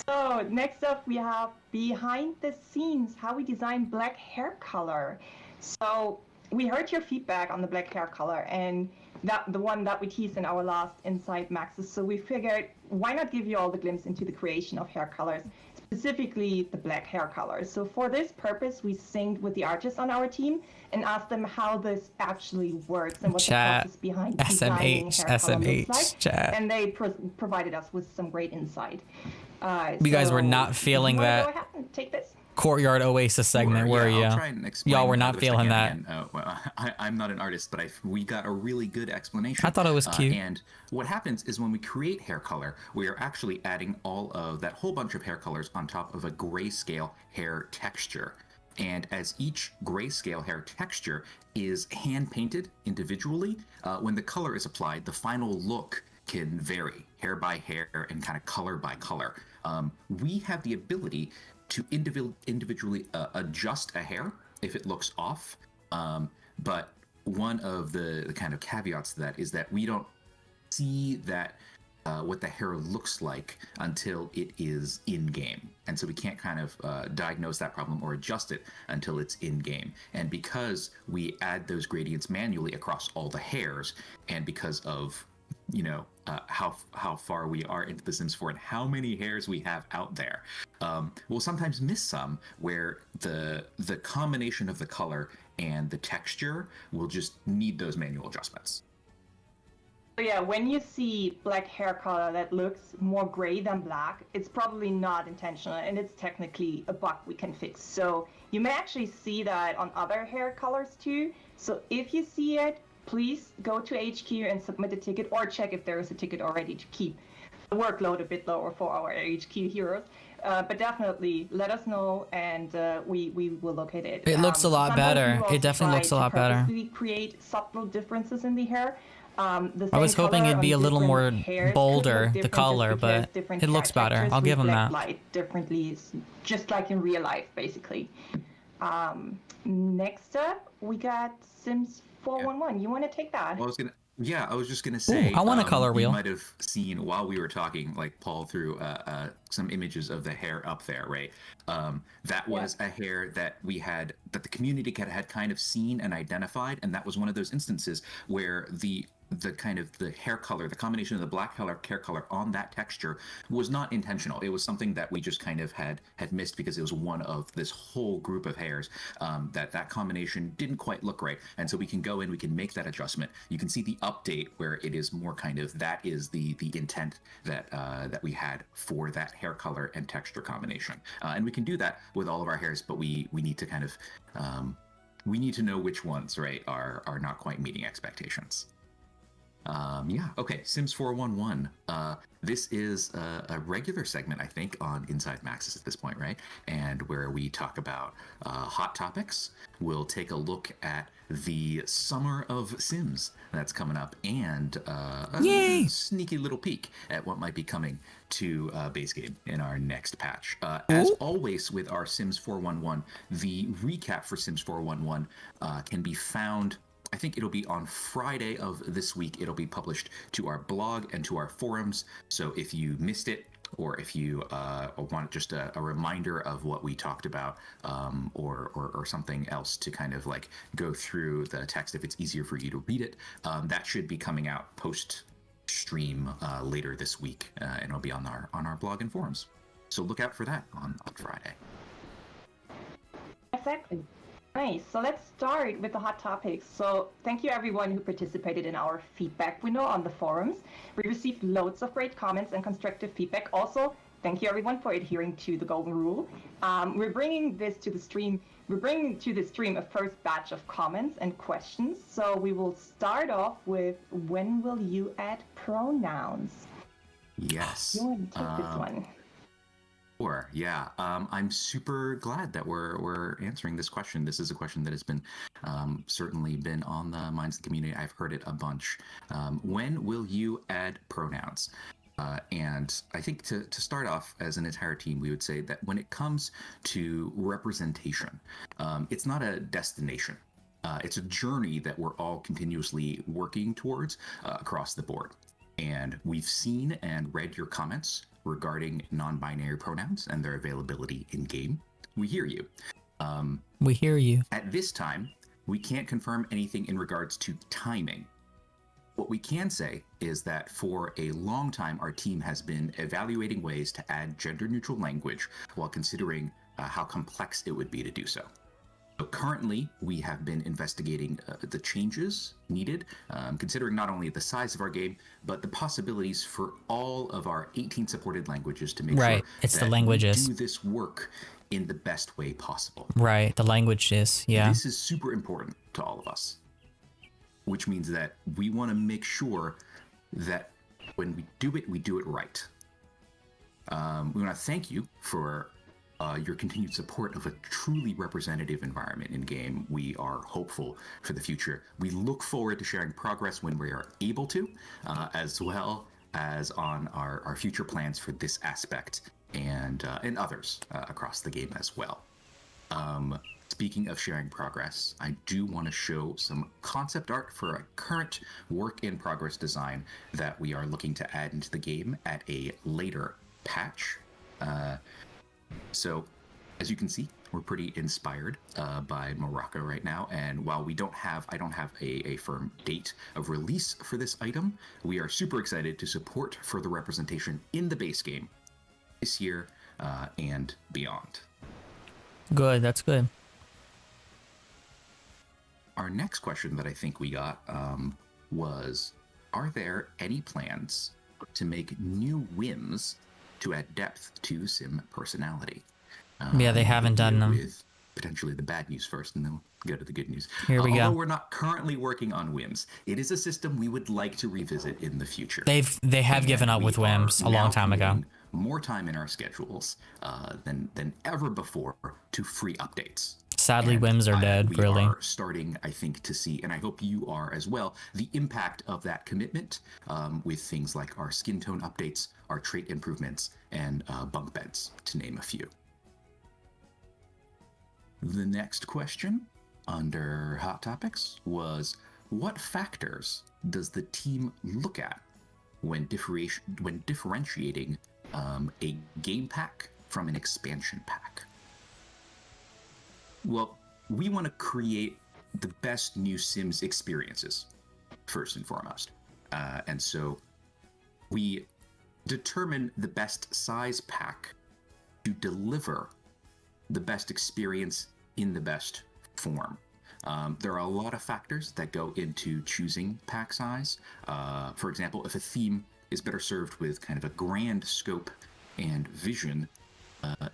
So next up, we have behind the scenes how we design black hair color. So we heard your feedback on the black hair color, and that the one that we teased in our last Inside Maxis. So we figured, why not give you all the glimpse into the creation of hair colors, specifically the black hair colors. So for this purpose, we synced with the artists on our team and asked them how this actually works and what Chat. the process behind designing SMH, hair color looks like. SMH, chat. And they provided us with some great insight. You guys were So, not feeling you wanna that go ahead and take this? Courtyard Oasis segment, were yeah, you? I'll try and explain Y'all were the not best I feeling can that. again. Well, I'm not an artist, but we got a really good explanation. I thought it was cute. And what happens is when we create hair color, we are actually adding all of that whole bunch of hair colors on top of a grayscale hair texture. And as each grayscale hair texture is hand painted individually, when the color is applied, the final look can vary hair by hair and kind of color by color. We have the ability to individually adjust a hair if it looks off. But one of the kind of caveats to that is that we don't see that what the hair looks like until it is in game. And so we can't kind of diagnose that problem or adjust it until it's in game. And because we add those gradients manually across all the hairs, and because of how far we are into The Sims 4 and how many hairs we have out there, we'll sometimes miss some where the combination of the color and the texture will just need those manual adjustments. So yeah, when you see black hair color that looks more gray than black, it's probably not intentional, and it's technically a bug we can fix. So you may actually see that on other hair colors too. So if you see it, please go to HQ and submit a ticket, or check if there is a ticket already to keep the workload a bit lower for our HQ heroes. But definitely let us know, and we will locate it. It looks a lot Sometimes better. we also It definitely looks a try to lot better. purposely create subtle differences in the hair. The I was same hoping color it'd be on a little different more hairs could bolder, look the different color, just because but different it looks hair better. textures I'll give 'em reflect that. light differently, just like in real life, basically. Next up, we got Sims 411. You want to take that? Well, I was just gonna say. I want a color wheel. You might have seen while we were talking, like Paul threw some images of the hair up there, right? That was a hair that that the community had kind of seen and identified, and that was one of those instances where the kind of the hair color, the combination of the black color, hair color on that texture was not intentional. It was something that we just kind of had missed because it was one of this whole group of hairs that combination didn't quite look right. And so we can go in, we can make that adjustment. You can see the update where it is more kind of, that is the intent that we had for that hair color and texture combination. And we can do that with all of our hairs, but we need to kind of, we need to know which ones, right, are not quite meeting expectations. Okay, Sims 411. This is a regular segment, I think, on Inside Maxis at this point, right? And where we talk about hot topics. We'll take a look at the Summer of Sims that's coming up, and a sneaky little peek at what might be coming to base game in our next patch. As always with our Sims 411, the recap for Sims 411 can be found, I think it'll be on Friday of this week. It'll be published to our blog and to our forums. So if you missed it, or if you want just a reminder of what we talked about, or something else to kind of like go through the text if it's easier for you to read it, that should be coming out post stream later this week, and it'll be on our blog and forums. So look out for that on Friday. Exactly. Nice. So let's start with the hot topics. So thank you everyone who participated in our feedback window on the forums. We received loads of great comments and constructive feedback. Also, thank you everyone for adhering to the golden rule. We're bringing to the stream a first batch of comments and questions. So we will start off with, when will you add pronouns? Yes. You want to take this one? Sure. Yeah. I'm super glad that we're answering this question. This is a question that has been certainly been on the minds of the community. I've heard it a bunch. When will you add pronouns? And I think to start off as an entire team, we would say that when it comes to representation, it's not a destination. It's a journey that we're all continuously working towards across the board. And we've seen and read your comments regarding non-binary pronouns and their availability in game. We hear you. We hear you. At this time, we can't confirm anything in regards to timing. What we can say is that for a long time, our team has been evaluating ways to add gender-neutral language while considering how complex it would be to do so. So currently, we have been investigating the changes needed, considering not only the size of our game, but the possibilities for all of our 18 supported languages to make sure it's that the languages. we do this work in the best way possible. Right, the languages, yeah. This is super important to all of us, which means that we want to make sure that when we do it right. We want to thank you for your continued support of a truly representative environment in game. We are hopeful for the future. We look forward to sharing progress when we are able to, as well as on our future plans for this aspect and others across the game as well. Speaking of sharing progress, I do want to show some concept art for a current work in progress design that we are looking to add into the game at a later patch. So, as you can see, we're pretty inspired by Morocco right now, and while I don't have a firm date of release for this item, we are super excited to support further representation in the base game this year and beyond. Good, that's good. Our next question that I think we got was, are there any plans to make new whims to add depth to sim personality? Yeah, they haven't done them. With potentially the bad news first, and then we'll go to the good news. Here we go. Although we're not currently working on whims, it is a system we would like to revisit in the future. They have given up with whims a long time ago. More time in our schedules than ever before to free updates. Sadly, whims are dead, really. We are starting, I think, to see, and I hope you are as well, the impact of that commitment with things like our skin tone updates, our trait improvements, and bunk beds, to name a few. The next question under Hot Topics was, what factors does the team look at when differentiating a game pack from an expansion pack? Well, we want to create the best new Sims experiences, first and foremost. And so we determine the best size pack to deliver the best experience in the best form. There are a lot of factors that go into choosing pack size. For example, if a theme is better served with kind of a grand scope and vision,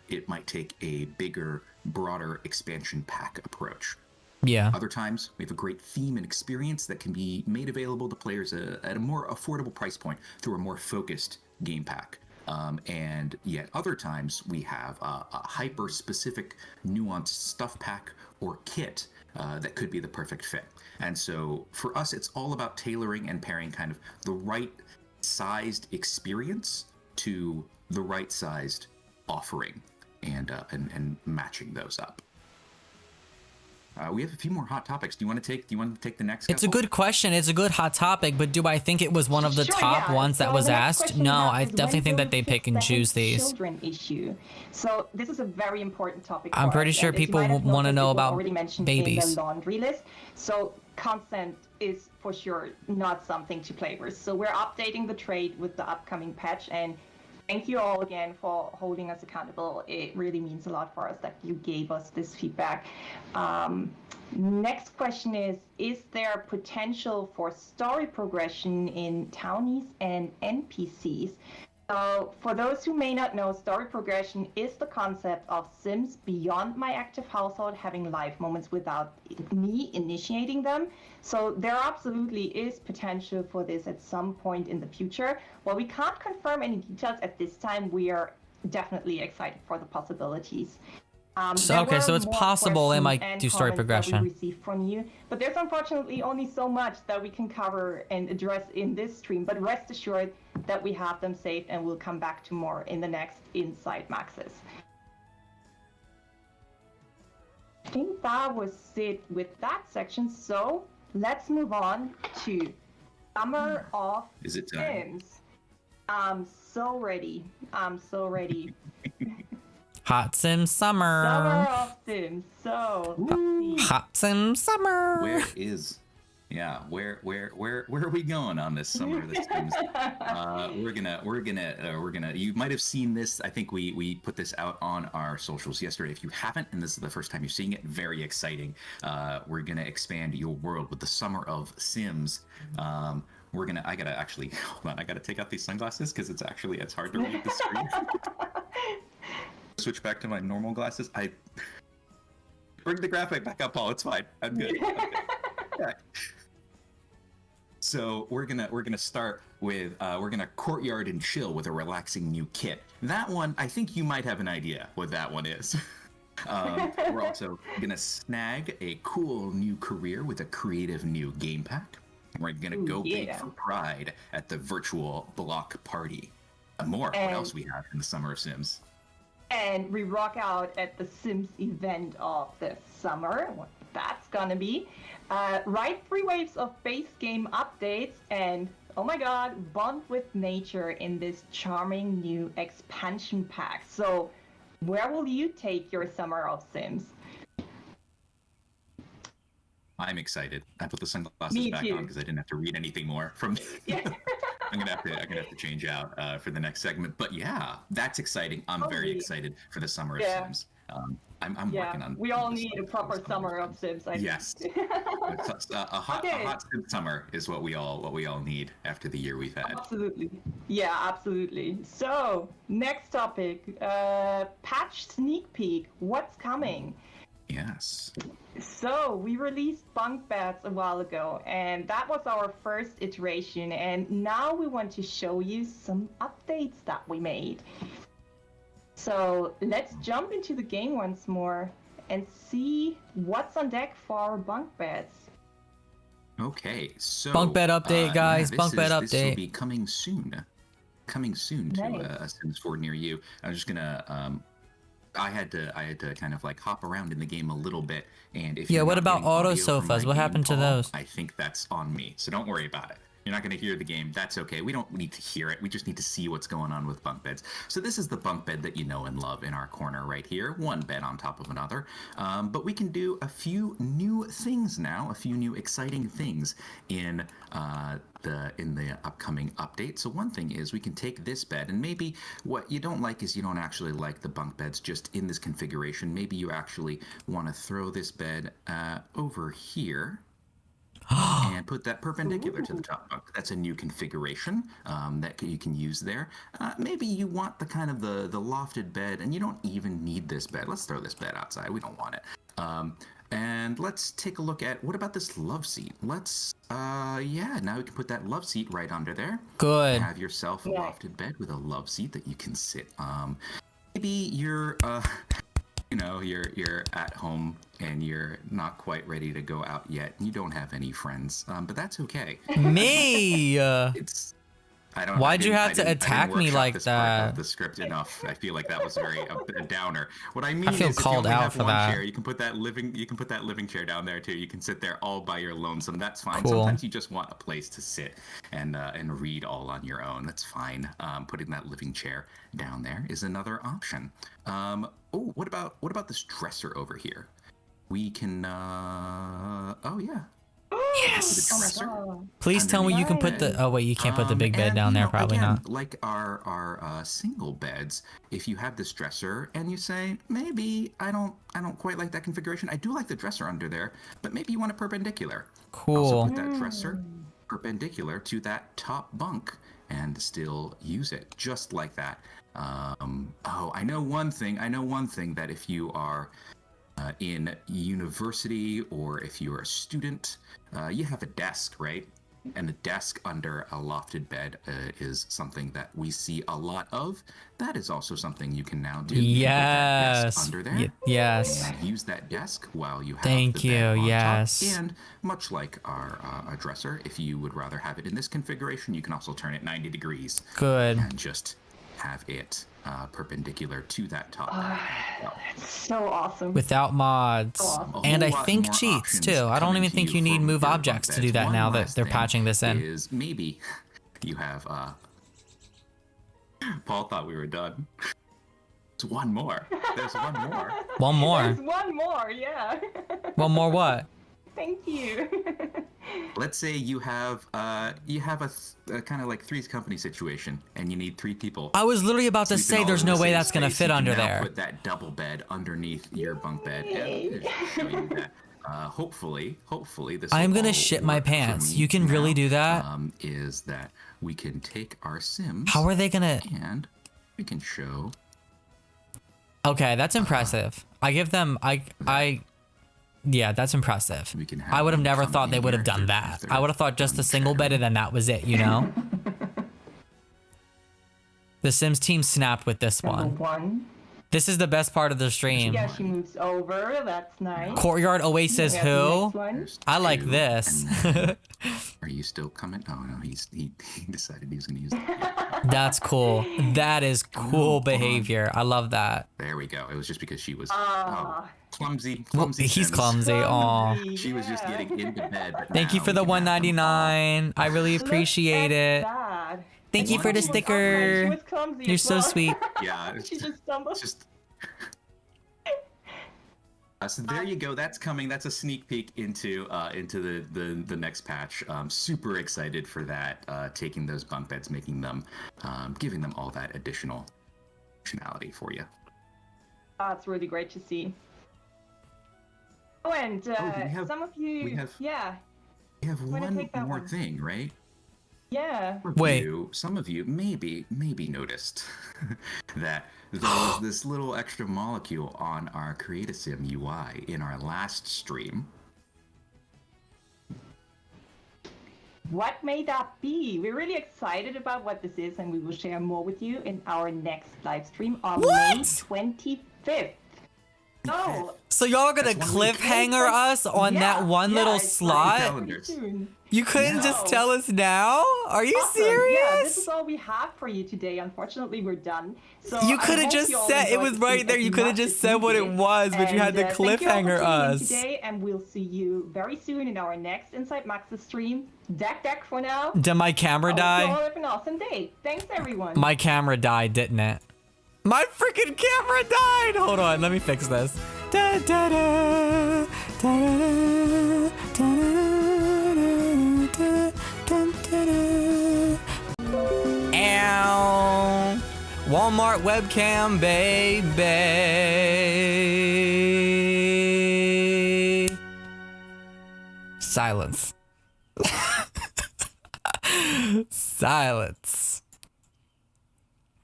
it might take a bigger, broader expansion pack approach. Yeah. Other times, we have a great theme and experience that can be made available to players at a more affordable price point through a more focused game pack. And yet other times, we have a hyper-specific, nuanced stuff pack or kit that could be the perfect fit. And so for us, it's all about tailoring and pairing kind of the right sized experience to the right sized offering and matching those up. We have a few more hot topics. Do you want to take the next? It's a good question. It's a good hot topic, but do I think it was one of the top ones that was asked? No, I definitely think that they pick and choose these. Children issue. So this is a very important topic. I'm pretty sure people want to know about babies. In the laundry list. So consent is for sure not something to play with. So we're updating the trade with the upcoming patch, and thank you all again for holding us accountable. It really means a lot for us that you gave us this feedback. Next question is there potential for story progression in townies and NPCs? So, for those who may not know, story progression is the concept of Sims beyond my active household having life moments without me initiating them. So, there absolutely is potential for this at some point in the future. While we can't confirm any details at this time, we are definitely excited for the possibilities. So it's possible they might do story progression. We received from you, but there's unfortunately only so much that we can cover and address in this stream. But rest assured that we have them saved, and we'll come back to more in the next Inside Maxis. I think that was it with that section. So let's move on to Summer of Is it time? Sims. I'm so ready. Hot Sim Summer Summer. of Sims. So let's see. Hot Sim Summer. Where are we going on this summer of the Sims? We're gonna. You might have seen this. I think we put this out on our socials yesterday. If you haven't, and this is the first time you're seeing it, very exciting. We're gonna expand your world with the Summer of Sims. I gotta actually hold on. I gotta take out these sunglasses because it's hard to read the screen. Switch back to my normal glasses. I bring the graphic back up, Paul. It's fine. I'm good. Okay. So we're gonna start with we're gonna courtyard and chill with a relaxing new kit. That one, I think you might have an idea what that one is. We're also gonna snag a cool new career with a creative new game pack. We're gonna go big for pride at the virtual block party. What else we have in the Summer of Sims? And we rock out at the Sims event of the summer. What that's gonna be. Ride 3 waves of base game updates and, oh my god, bond with nature in this charming new expansion pack. So, where will you take your Summer of Sims? I'm excited. I put the sunglasses back on because I didn't have to read anything more from. I'm gonna have to change out for the next segment. But yeah, that's exciting. I'm very excited for the Summer of Sims. I'm working on. We all need a proper Summer of Sims. Yes, a hot Sim summer is what we all need after the year we've had. Absolutely. Yeah, absolutely. So next topic, patch sneak peek. What's coming? Yes. So we released Bunk Beds a while ago, and that was our first iteration, and now we want to show you some updates that we made. So let's jump into the game once more and see what's on deck for our bunk beds. Okay, so Bunk bed update, guys. Bunk bed update. This will be coming soon. To a Sims 4 near you. I'm just gonna I had to kind of like hop around in the game a little bit, and if what about auto sofas? What happened to those? I think that's on me, so don't worry about it. You're not going to hear the game. That's okay. We don't need to hear it. We just need to see what's going on with bunk beds. So this is the bunk bed that you know and love in our corner right here. One bed on top of another. But we can do a few new things now, a few new exciting things in the upcoming update. So one thing is we can take this bed, and maybe what you don't like is you don't actually like the bunk beds just in this configuration. Maybe you actually want to throw this bed over here. And put that perpendicular to the top bunk. That's a new configuration that you can use there. Maybe you want the kind of the lofted bed, and you don't even need this bed. Let's throw this bed outside. We don't want it. And let's take a look at, what about this love seat? Let's, now we can put that love seat right under there. Good. Have yourself a lofted bed with a love seat that you can sit. Maybe you're, you're at home and you're not quite ready to go out yet. You don't have any friends, but that's okay. Me. Why'd you have to attack me like that? The script enough. I feel like that was a downer. What I mean I feel is, called if you only out have for one that. chair, you can put that living chair down there too. You can sit there all by your lonesome. That's fine. Cool. Sometimes you just want a place to sit and read all on your own. That's fine. Putting that living chair down there is another option. What about this dresser over here? We can. Yes. The dresser. Please tell me you can put the. Oh wait, you can't put the big bed down there. Probably again, not. Like our single beds, if you have this dresser and you say, maybe I don't quite like that configuration. I do like the dresser under there, but maybe you want it perpendicular. Cool. Also put that dresser perpendicular to that top bunk, and still use it just like that. I know one thing that if you are in university or if you're a student, you have a desk, right? And the desk under a lofted bed is something that we see a lot of. That is also something you can now do. You can put that desk under there. Yes. And use that desk while you have Thank the bed you. on Yes. top. And much like our dresser, if you would rather have it in this configuration, you can also turn it 90 degrees. Good. And just have it perpendicular to that top. It's so awesome. Without mods. Awesome. And A I whole lot think more cheats options too. I don't coming even to think you need from move your objects bunk to do beds. that One now that last they're thing patching this in. is maybe you have Paul thought we were done. There's one more. There's one more. One more. There's one more, yeah. One more what? Thank you. Let's say you have a kind of like Three's Company situation, and you need 3 people. I was literally about to sleeping say all there's in no the way same that's gonna space. fit You can under now there. Put that double bed underneath your bunk bed. And show you that. Hopefully this. I'm will gonna all shit my work for pants. me You can really now, do that? Is that we can take our Sims. How are they gonna? And we can show. Okay, that's impressive. I give them. Yeah, that's impressive. We can have I would have them never come thought in they would have here done if that. they're I would have thought just a on single chatter. bed and then that was it. You know. The Sims team snapped with this Number one. 1. This is the best part of the stream. Yeah, she moves over. That's nice. Courtyard Oasis. We have the Who? next one. There's I like 2, this. and then- Are you still coming? Oh no, he decided he was gonna use it. That's cool. That is cool behavior. I love that. There we go. It was just because she was clumsy. Well, Clumsy. he's Sims. clumsy. Aw. She was just getting into bed. But Thank you now for the we can have them all. $1.99. I really appreciate it. Thank you for the sticker. You're so sweet. Yeah, She just stumbled. it's just. So there you go. That's coming. That's a sneak peek into the next patch. Super excited for that. Taking those bunk beds, making them, giving them all that additional functionality for you. That's really great to see. Oh, and some of you, we have wanna one take that more one? thing, right? yeah. Wait. Some of you maybe noticed that there was this little extra molecule on our Create a Sim UI in our last stream. What may that be? We're really excited about what this is, and we will share more with you in our next live stream on May 25th. So, So y'all are gonna That's 1 week. cliffhanger us on that one little it's slot? Calendars. soon. You couldn't just tell us now? Are you Awesome. Yeah, this serious? is all we have for you today. Unfortunately, we're done. So You I could have hope just you all said it enjoyed was the right stream there. as You could have much just as said we what it did. was, but you had to And, thank you all for cliffhanger tuning in us. today, and we'll see you very soon in our next Inside Maxis stream. Deck for now. Did my camera I hope you all die? have an awesome day. Thanks, everyone. My camera died, didn't it? My freaking camera died! Hold on, let me fix this. Da, da, da, da, da, da, da, da, da, da. Ow. Walmart webcam, baby. Silence. Silence.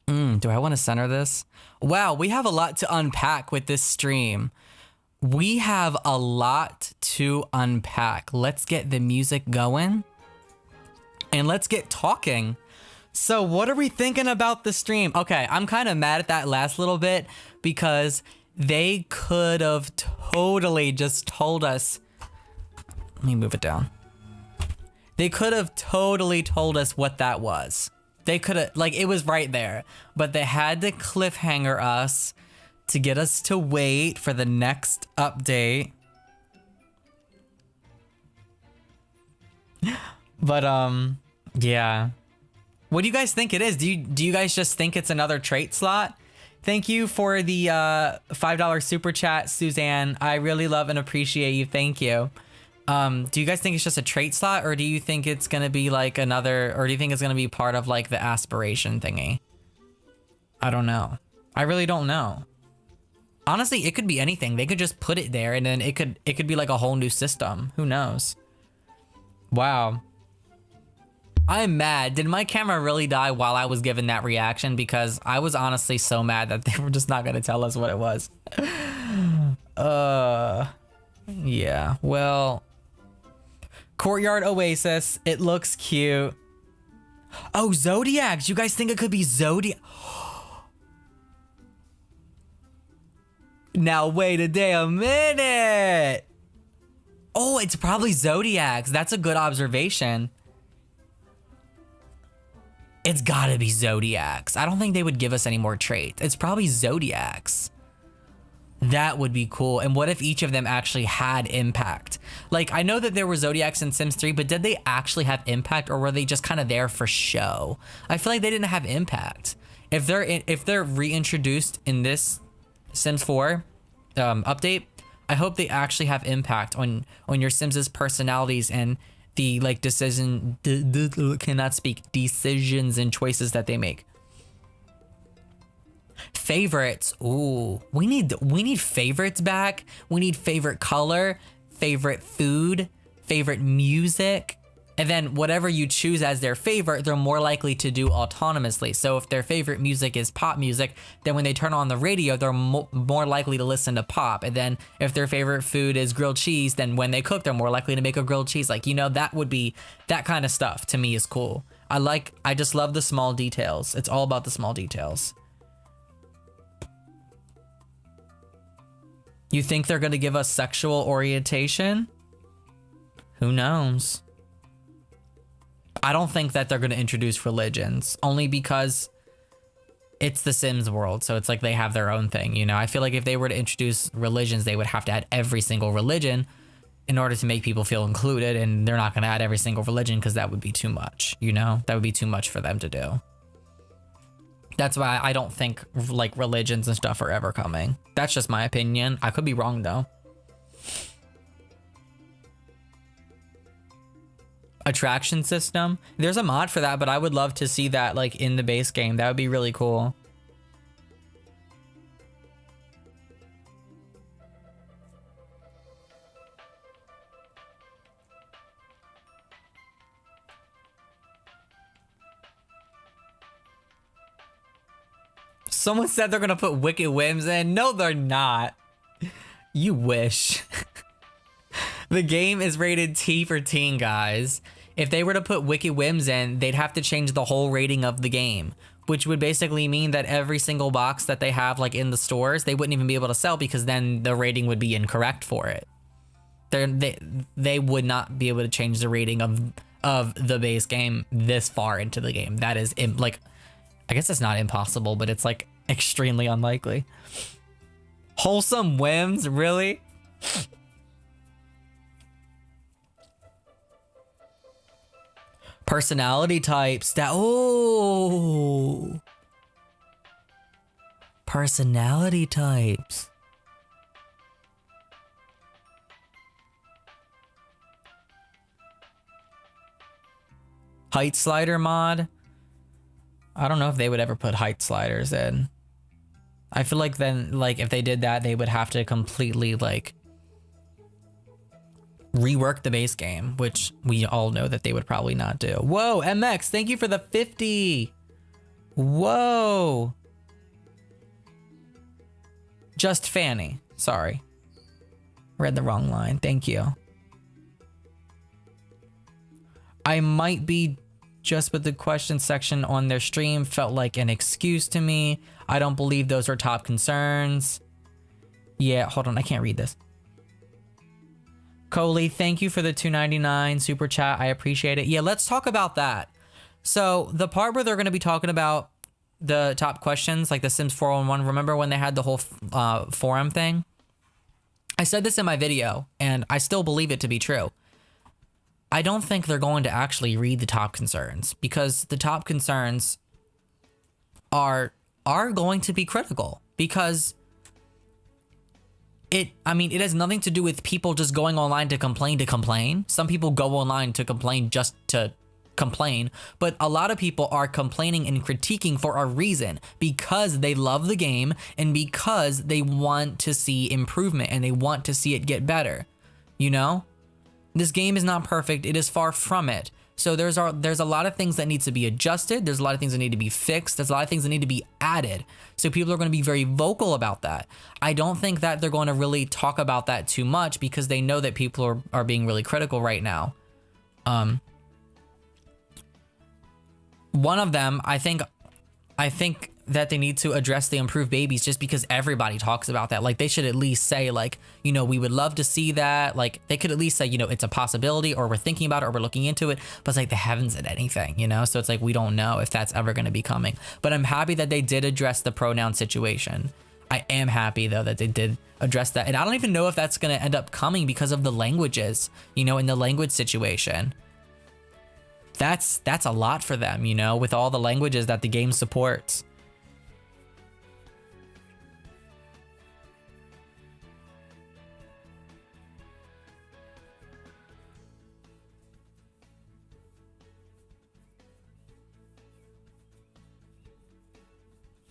Do I want to center this? Wow, we have a lot to unpack with this stream. We have a lot to unpack. Let's get the music going and let's get talking. So what are we thinking about the stream? Okay, I'm kind of mad at that last little bit because they could have totally just told us. Let me move it down. They could have totally told us what that was. They could have, like, it was right there, but they had to cliffhanger us to get us to wait for the next update. But, yeah. What do you guys think it is? Do you guys just think it's another trait slot? Thank you for the $5 super chat, Suzanne. I really love and appreciate you. Thank you. Do you guys think it's just a trait slot, or do you think it's gonna be like another, or do you think it's gonna be part of like the aspiration thingy? I don't know. I really don't know. Honestly, it could be anything. They could just put it there and then it could be like a whole new system. Who knows? Wow. I'm mad. Did my camera really die while I was given that reaction? Because I was honestly so mad that they were just not gonna tell us what it was. Yeah, well, Courtyard Oasis, it looks cute. Oh, Zodiacs. You guys think it could be Zodiac? Now wait a damn minute. Oh, it's probably Zodiacs. That's a good observation. It's gotta be Zodiacs. I don't think they would give us any more traits. It's probably Zodiacs. That would be cool. And what if each of them actually had impact? Like, I know that there were Zodiacs in Sims 3, but did they actually have impact, or were they just kind of there for show? I feel like they didn't have impact. If they're reintroduced in this Sims 4 update, I hope they actually have impact on your Sims' personalities and the like decisions and choices that they make. Favorites. Ooh, we need favorites back. We need favorite color, favorite food, favorite music, and then whatever you choose as their favorite, they're more likely to do autonomously. So if their favorite music is pop music, then when they turn on the radio, they're more likely to listen to pop. And then if their favorite food is grilled cheese, then when they cook, they're more likely to make a grilled cheese. Like, you know, that would be, that kind of stuff to me is cool. I just love the small details. It's all about the small details. You think they're going to give us sexual orientation? Who knows? I don't think that they're going to introduce religions, only because it's the Sims world. So it's like they have their own thing, you know? I feel like if they were to introduce religions, they would have to add every single religion in order to make people feel included. And they're not going to add every single religion because that would be too much, you know? That would be too much for them to do. That's why I don't think like religions and stuff are ever coming. That's just my opinion. I could be wrong though. Attraction system. There's a mod for that, but I would love to see that like in the base game. That would be really cool. Someone said they're gonna put Wicked Whims in. No, they're not. You wish. The game is rated T for teen, guys. If they were to put Wicked Whims in, they'd have to change the whole rating of the game, which would basically mean that every single box that they have like in the stores, they wouldn't even be able to sell because then the rating would be incorrect for it. They would not be able to change the rating of the base game this far into the game. That is like, I guess it's not impossible, but it's like extremely unlikely. Wholesome whims, really? Personality types. Oh. Personality types. Height slider mod. I don't know if they would ever put height sliders in. I feel like then, like, if they did that, they would have to completely, like, rework the base game, which we all know that they would probably not do. Whoa, MX, thank you for the 50. Whoa. Just Fanny. Sorry. Read the wrong line. Thank you. I might be just with the question section on their stream felt like an excuse to me. I don't believe those are top concerns. Yeah, hold on. I can't read this. Coley, thank you for the $2.99 super chat. I appreciate it. Yeah, let's talk about that. So the part where they're going to be talking about the top questions, like the Sims 401, remember when they had the whole forum thing? I said this in my video, and I still believe it to be true. I don't think they're going to actually read the top concerns, because the top concerns are going to be critical, because it has nothing to do with people just going online to complain. Some people go online to complain just to complain, but a lot of people are complaining and critiquing for a reason, because they love the game and because they want to see improvement and they want to see it get better. You know? This game is not perfect. It is far from it. So there's a lot of things that need to be adjusted. There's a lot of things that need to be fixed. There's a lot of things that need to be added. So people are going to be very vocal about that. I don't think that they're going to really talk about that too much because they know that people are being really critical right now. One of them, I think that they need to address the improved babies just because everybody talks about that. Like they should at least say like, you know, we would love to see that. Like they could at least say, you know, it's a possibility or we're thinking about it or we're looking into it, but it's like they haven't said anything, you know? So it's like, we don't know if that's ever going to be coming, but I'm happy that they did address the pronoun situation. I am happy though that they did address that. And I don't even know if that's going to end up coming because of the languages, you know, in the language situation. That's a lot for them, you know, with all the languages that the game supports.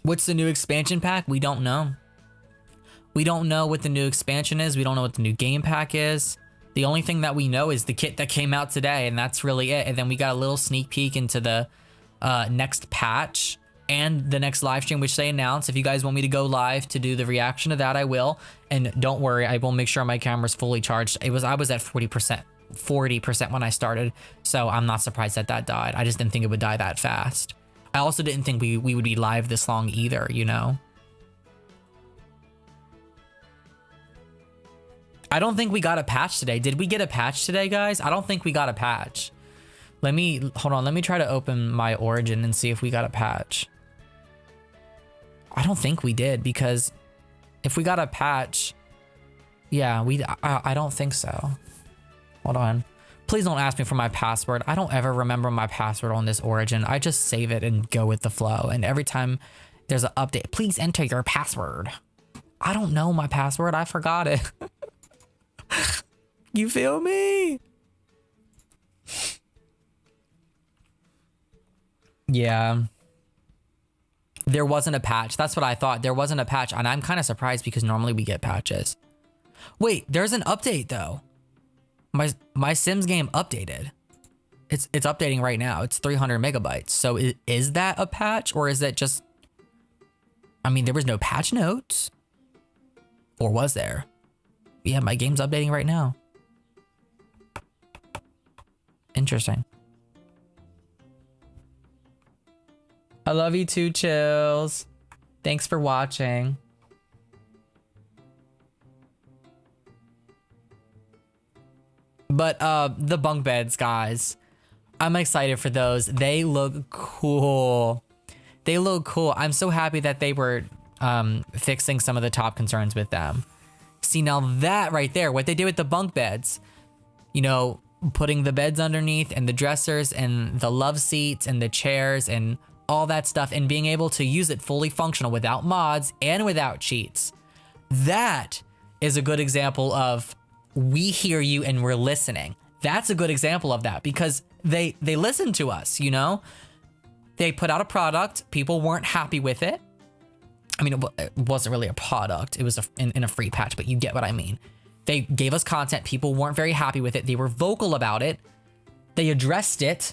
What's the new expansion pack? We don't know. We don't know what the new expansion is. We don't know what the new game pack is. The only thing that we know is the kit that came out today, and that's really it. And then we got a little sneak peek into the next patch and the next live stream, which they announced. If you guys want me to go live to do the reaction to that, I will. And don't worry, I will make sure my camera's fully charged. I was at 40% when I started, so I'm not surprised that died. I just didn't think it would die that fast. I also didn't think we would be live this long either, you know? I don't think we got a patch today. Did we get a patch today, guys? I don't think we got a patch. Hold on, let me try to open my Origin and see if we got a patch. I don't think we did, because if we got a patch, yeah, I don't think so. Hold on. Please don't ask me for my password. I don't ever remember my password on this Origin. I just save it and go with the flow. And every time there's an update, please enter your password. I don't know my password. I forgot it. You feel me? Yeah. There wasn't a patch. That's what I thought. There wasn't a patch. And I'm kind of surprised because normally we get patches. Wait, there's an update though. My Sims game updated. It's updating right now. It's 300 megabytes. So is that a patch or is it just... I mean, there was no patch notes. Or was there? Yeah, my game's updating right now. Interesting. I love you too, Chills. Thanks for watching. But the bunk beds, guys, I'm excited for those. They look cool. They look cool. I'm so happy that they were fixing some of the top concerns with them. See, now that right there, what they did with the bunk beds, you know, putting the beds underneath and the dressers and the love seats and the chairs and all that stuff and being able to use it fully functional without mods and without cheats. That is a good example of we hear you and we're listening. That's a good example of that because they listened to us, you know? They put out a product. People weren't happy with it. I mean, it wasn't really a product. It was in a free patch, but you get what I mean. They gave us content. People weren't very happy with it. They were vocal about it. They addressed it,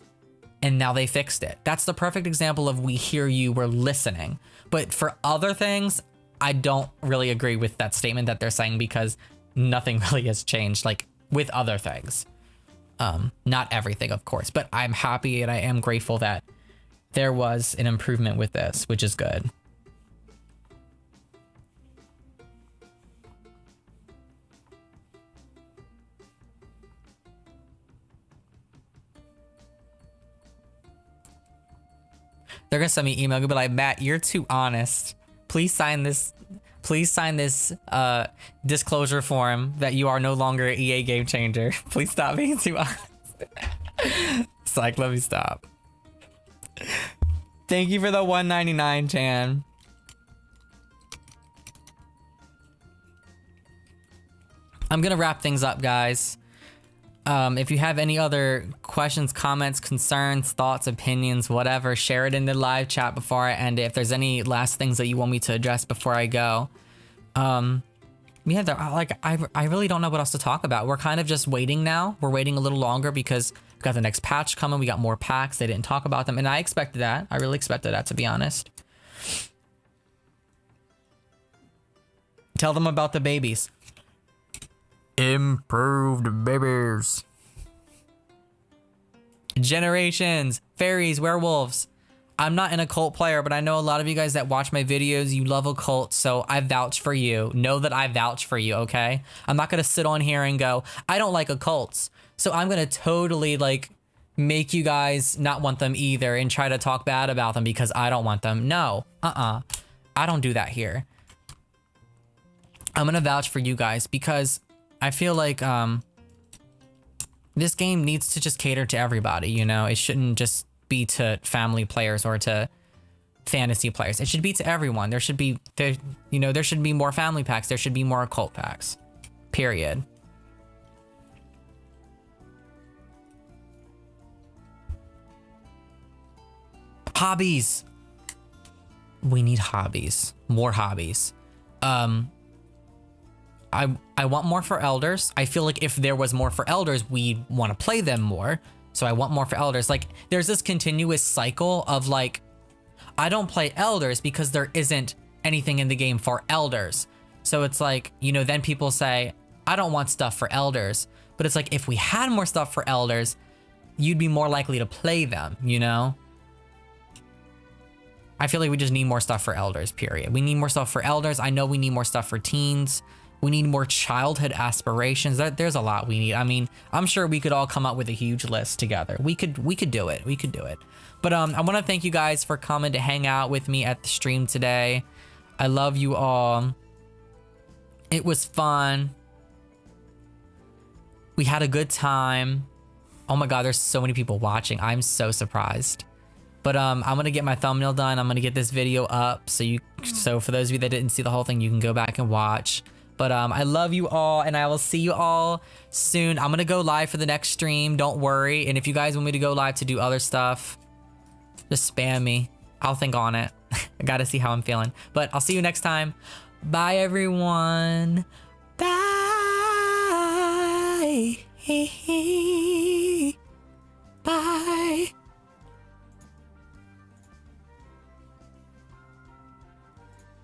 and now they fixed it. That's the perfect example of we hear you, we're listening. But for other things, I don't really agree with that statement that they're saying because nothing really has changed, like with other things. Not everything, of course, but I'm happy and I am grateful that there was an improvement with this, which is good. They're gonna send me an email. Gonna be like, Matt, you're too honest. Please sign this. Please sign this disclosure form that you are no longer an EA game changer. Please stop being too honest. It's like, let me stop. Thank you for the $1.99, Chan. I'm gonna wrap things up, guys. If you have any other questions, comments, concerns, thoughts, opinions, whatever, share it in the live chat before I end it. If there's any last things that you want me to address before I go. Yeah, I really don't know what else to talk about. We're kind of just waiting now. We're waiting a little longer because We got the next patch coming. We got more packs. They didn't talk about them. And I expected that. I really expected that, to be honest. Tell them about the babies. Improved babies. Generations, fairies, werewolves. I'm not an occult player, but I know a lot of you guys that watch my videos, you love occult, so I vouch for you. Know that I vouch for you, okay? I'm not gonna sit on here and go, I don't like occults. So I'm gonna totally like make you guys not want them either and try to talk bad about them because I don't want them. No, I don't do that here. I'm gonna vouch for you guys because I feel like this game needs to just cater to everybody, you know? It shouldn't just be to family players or to fantasy players. It should be to everyone. There should be more family packs. There should be more occult packs. Period. Hobbies. We need hobbies. More hobbies. I want more for elders. I feel like if there was more for elders, we'd want to play them more. So I want more for elders. Like, there's this continuous cycle of like, I don't play elders because there isn't anything in the game for elders. So it's like, you know, then people say, I don't want stuff for elders. But it's like, if we had more stuff for elders, you'd be more likely to play them, you know? I feel like we just need more stuff for elders, period. We need more stuff for elders. I know we need more stuff for teens. We need more childhood aspirations. There's a lot we need. I mean, I'm sure we could all come up with a huge list together. We could do it. We could do it. But I want to thank you guys for coming to hang out with me at the stream today. I love you all. It was fun. We had a good time. Oh my God, there's so many people watching. I'm so surprised. But I'm gonna get my thumbnail done. I'm gonna get this video up so for those of you that didn't see the whole thing, you can go back and watch. But I love you all, and I will see you all soon. I'm gonna go live for the next stream, don't worry. And if you guys want me to go live to do other stuff, just spam me. I'll think on it. I gotta see how I'm feeling. But I'll see you next time. Bye, everyone. Bye. Bye.